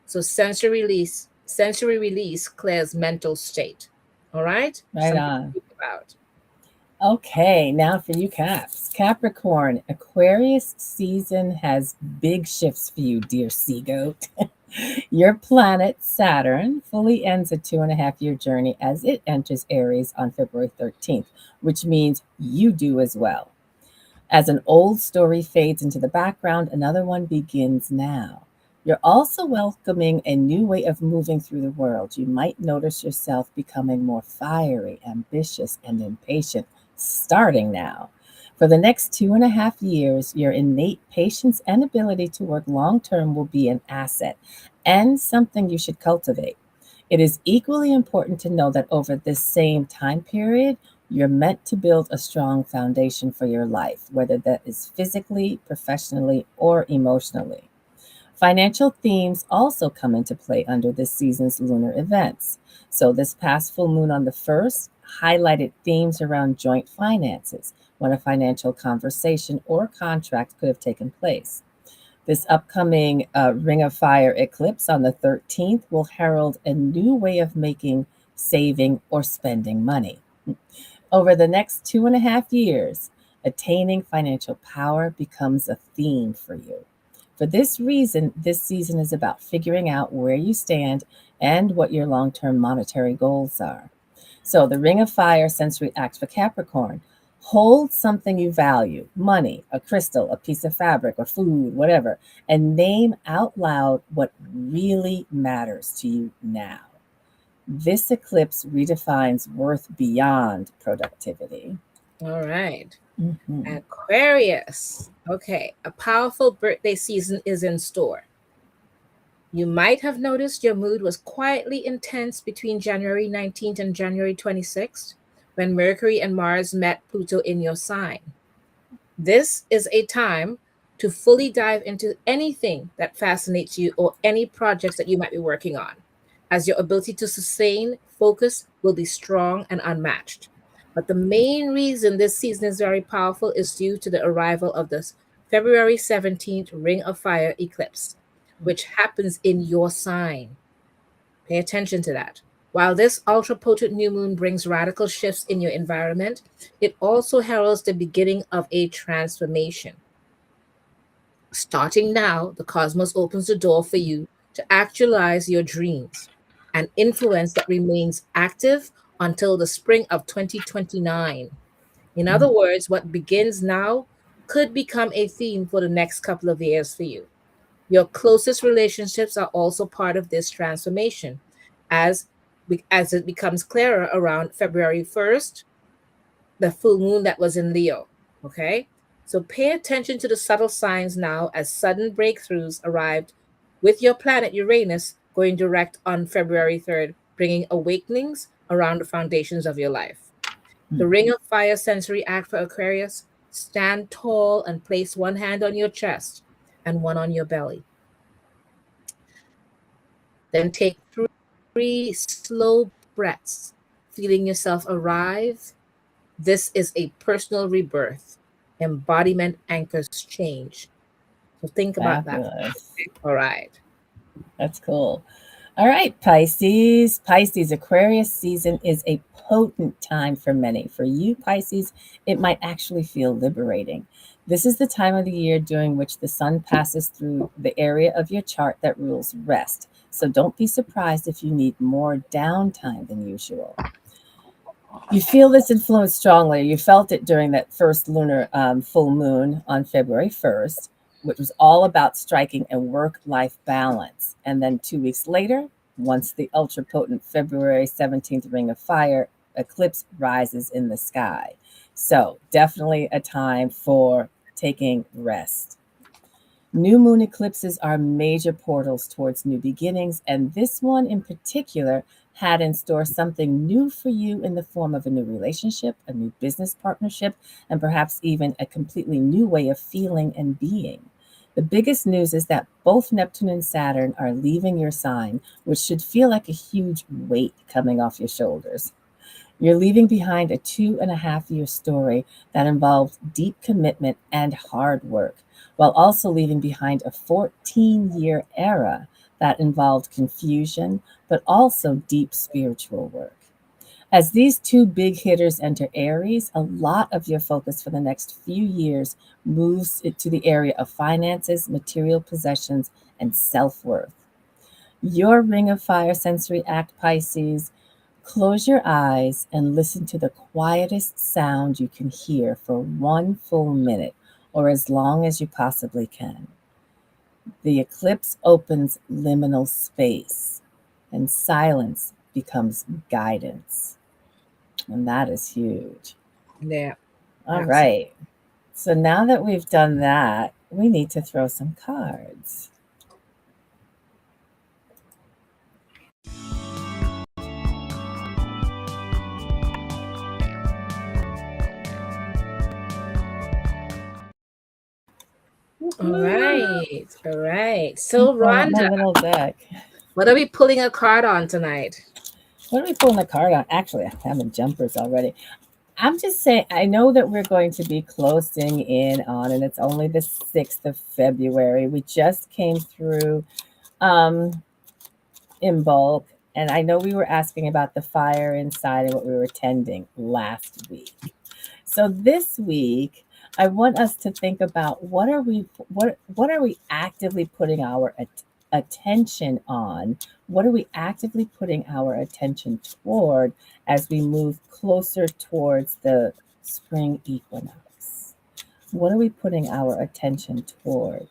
So sensory release clears mental state. All right? Right Something to on. think about. Okay, now for you, Caps. Capricorn, Aquarius season has big shifts for you, dear sea goat. Your planet, Saturn, fully ends a 2.5 year journey as it enters Aries on February 13th, which means you do as well. As an old story fades into the background, another one begins now. You're also welcoming a new way of moving through the world. You might notice yourself becoming more fiery, ambitious, and impatient starting now. For the next 2.5 years, your innate patience and ability to work long term will be an asset and something you should cultivate. It is equally important to know that over this same time period, you're meant to build a strong foundation for your life, whether that is physically, professionally, or emotionally. Financial themes also come into play under this season's lunar events. So, this past full moon on the 1st highlighted themes around joint finances, when a financial conversation or contract could have taken place. This upcoming Ring of Fire eclipse on the 13th will herald a new way of making, saving, or spending money. Over the next 2.5 years, attaining financial power becomes a theme for you. For this reason, this season is about figuring out where you stand and what your long term monetary goals are. So, the Ring of Fire sensory act for Capricorn: hold something you value, money, a crystal, a piece of fabric, or food, whatever, and name out loud what really matters to you now. This eclipse redefines worth beyond productivity. All right. Mhm. Aquarius. Okay, a powerful birthday season is in store. You might have noticed your mood was quietly intense between January 19th and January 26th when Mercury and Mars met Pluto in your sign. This is a time to fully dive into anything that fascinates you or any projects that you might be working on, as your ability to sustain focus will be strong and unmatched. But the main reason this season is very powerful is due to the arrival of this February 17th Ring of Fire eclipse, which happens in your sign. Pay attention to that. While this ultra potent new moon brings radical shifts in your environment, it also heralds the beginning of a transformation. Starting now, the cosmos opens the door for you to actualize your dreams, an influence that remains active until the spring of 2029. In other words, what begins now could become a theme for the next couple of years for you. Your closest relationships are also part of this transformation, as as it becomes clearer around February 1st, the full moon that was in Leo. Okay? So pay attention to the subtle signs now as sudden breakthroughs arrived with your planet Uranus going direct on February 3rd, bringing awakenings around the foundations of your life. The Ring of Fire sensory act for Aquarius: stand tall and place one hand on your chest and one on your belly. Then take three slow breaths, feeling yourself arrive. This is a personal rebirth. Embodiment anchors change. So think about that. Fabulous. All right. That's cool. All right, Pisces. Pisces, Aquarius season is a potent time for many. For you, Pisces, it might actually feel liberating. This is the time of the year during which the sun passes through the area of your chart that rules rest. So don't be surprised if you need more downtime than usual. You feel this influence strongly. You felt it during that first lunar full moon on February 1st, which was all about striking a work life balance. And then 2 weeks later, once the ultra potent February 17th Ring of Fire eclipse rises in the sky. So, definitely a time for taking rest. New moon eclipses are major portals towards new beginnings, and this one in particular had in store something new for you in the form of a new relationship, a new business partnership, and perhaps even a completely new way of feeling and being. The biggest news is that both Neptune and Saturn are leaving your sign, which should feel like a huge weight coming off your shoulders. You're leaving behind a 2.5 year story that involved deep commitment and hard work, while also leaving behind a 14-year era that involved confusion, but also deep spiritual work. As these two big hitters enter Aries, a lot of your focus for the next few years moves it to the area of finances, material possessions, and self worth. Your Ring of Fire sensory act, Pisces. Close your eyes and listen to the quietest sound you can hear for 1 full minute or as long as you possibly can. The eclipse opens liminal space and silence becomes guidance. And that is huge. Yeah. All Absolutely. right. So now that we've done that, we need to throw some cards. All right. All right. I'm So, pulling up my Rhonda, little deck. what are we pulling a card on tonight? What are we pulling the card on? Actually, I'm having jumpers already. I'm just saying, I know that we're going to be closing in on, and it's only the 6th of February. We just came through in bulk, and I know we were asking about the fire inside and what we were tending last week. So this week, I want us to think about what are we actively putting our attention on? What are we actively putting our attention toward as we move closer towards the spring equinox? What are we putting our attention towards?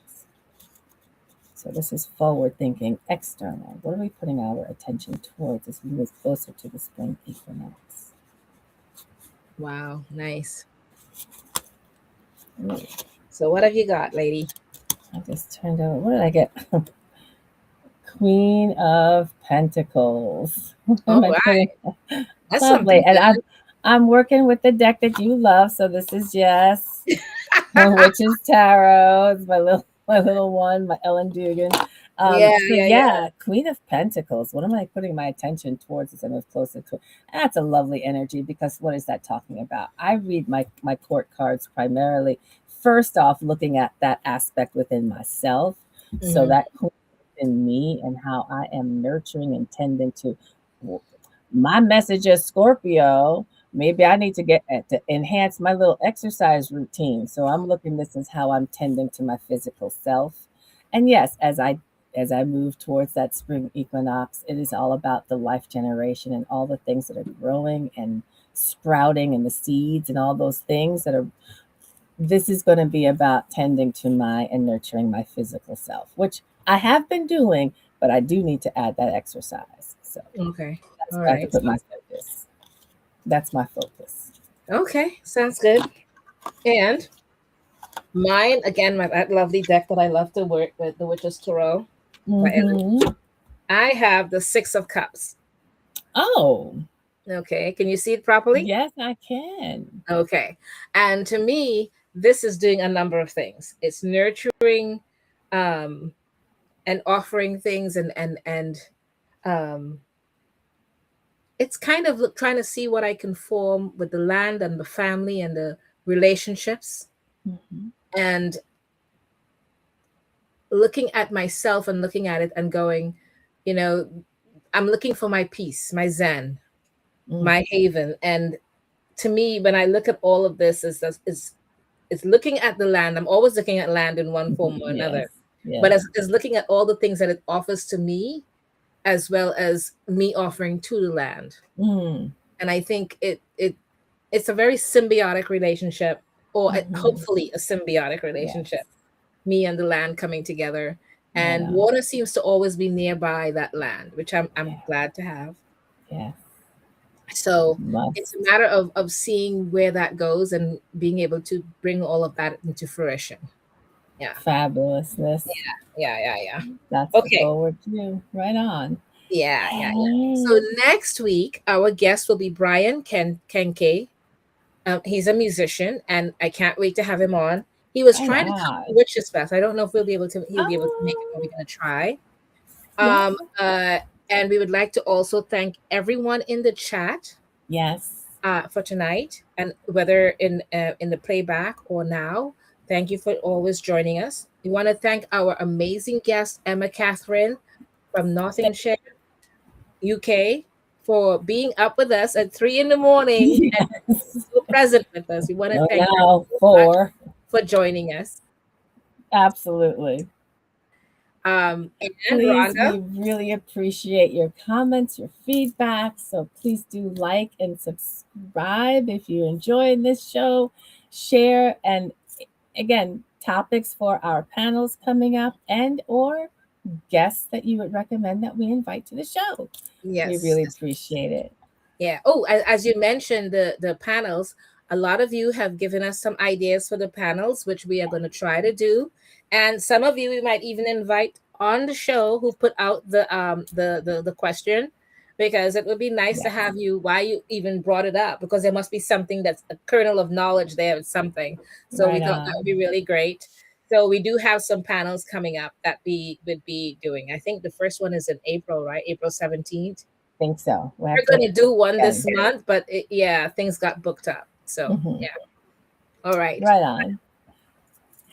So this is forward thinking, external. What are we putting our attention towards as we move closer to the spring equinox? Wow. Nice. Ooh, So, what have you got, lady? I just turned over. What did I get? Queen of Pentacles. What am All I right. putting? That's Lovely. something And good. I'm working with the deck that you love. So this is Jess, Witch's Tarot. It's my little one, my Ellen Dugan. Yeah. So Yeah. Yeah. yeah, Queen of Pentacles. What am I putting my attention towards as I move closer to? That's a lovely energy because what is that talking about? I read my court cards primarily first off looking at that aspect within myself. So Mhm. that queen in me and how I am nurturing and tending to my message as Scorpio. Maybe I need to get to enhance my little exercise routine. So I'm looking this as how I'm tending to my physical self. And yes, as I move towards that spring equinox, it is all about the life generation and all the things that are growing and sprouting and the seeds and all those things that are this is going to be about tending to my and nurturing my physical self, which I have been doing, but I do need to add that exercise. So Okay. that's All where I have to right. put my focus. That's my focus. Okay. Sounds good. And mine, again, that lovely deck that I love to work with, the Witch's Tarot by Ellen. Mm-hmm. I have the Six of Cups. Oh, Okay. Can you see it properly? yes, I can. Okay. And to me, this is doing a number of things. It's nurturing um, and offering things and um, it's kind of trying to see what I can form with the land and the family and the relationships Mm-hmm. and looking at myself and looking at it and going, you know, I'm looking for my peace, my zen, Mm. my haven. And to me, when I look at all of this, is looking at the land. I'm always looking at land in one form or Yes, another, but yes. as looking at all the things that it offers to me, as well as me offering to the land. Mm. And I think it's a very symbiotic relationship, or Mm-hmm. hopefully a symbiotic Yes. relationship. Me and the land coming together, Right and on. water seems to always be nearby that land, which I'm Yeah. glad to have. Yes. So it's a Must. matter of seeing where that goes and being able to bring all of that into fruition. Yeah, Fabulousness. yeah. That's the Okay. forward view. Right on. Yeah. So Hey. next week, our guest will be Brian Kenke. He's a musician, and I can't wait to have him on. He was Right trying to come to on. Witches Fest. I don't know if we'll be able to. He'll be able to make it, but we're Oh, gonna try. yeah. Um, uh, and we would like to also thank everyone in the chat Yes. for tonight, and whether in the playback or now. Thank you for always joining us. We want to thank our amazing guest Emma Kathryn from Th- Nottinghamshire, UK. for being up with us at 3 in the morning and Yes. so present with us. We want to No, thank you now so much 4. for joining us. Absolutely. And Please, Rhonda, we really appreciate your comments, your feedback. So please do like and subscribe if you enjoyed this show. Share, and again, topics for our panels coming up, and or guests that you would recommend that we invite to the show. We yes. really appreciate it. Yeah. Oh, as you mentioned, the panels, a lot of you have given us some ideas for the panels, which we are going to try to do. And some of you we might even invite on the show who put out the question, because it would be nice to Yes. have you why you even brought it up, because there must be something that's a kernel of knowledge there with something. So we Right thought that on. would be really great. So we do have some panels coming up that we would be doing. I think the first one is in April, right? April 17th. Think so. We We're have to going to do one again. this month, but yeah, things got booked up. So, Mhm. yeah. All right. Right on.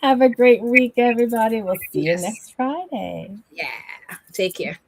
Have a great week, everybody. We'll see you Yes. next Friday. Yeah. Take care.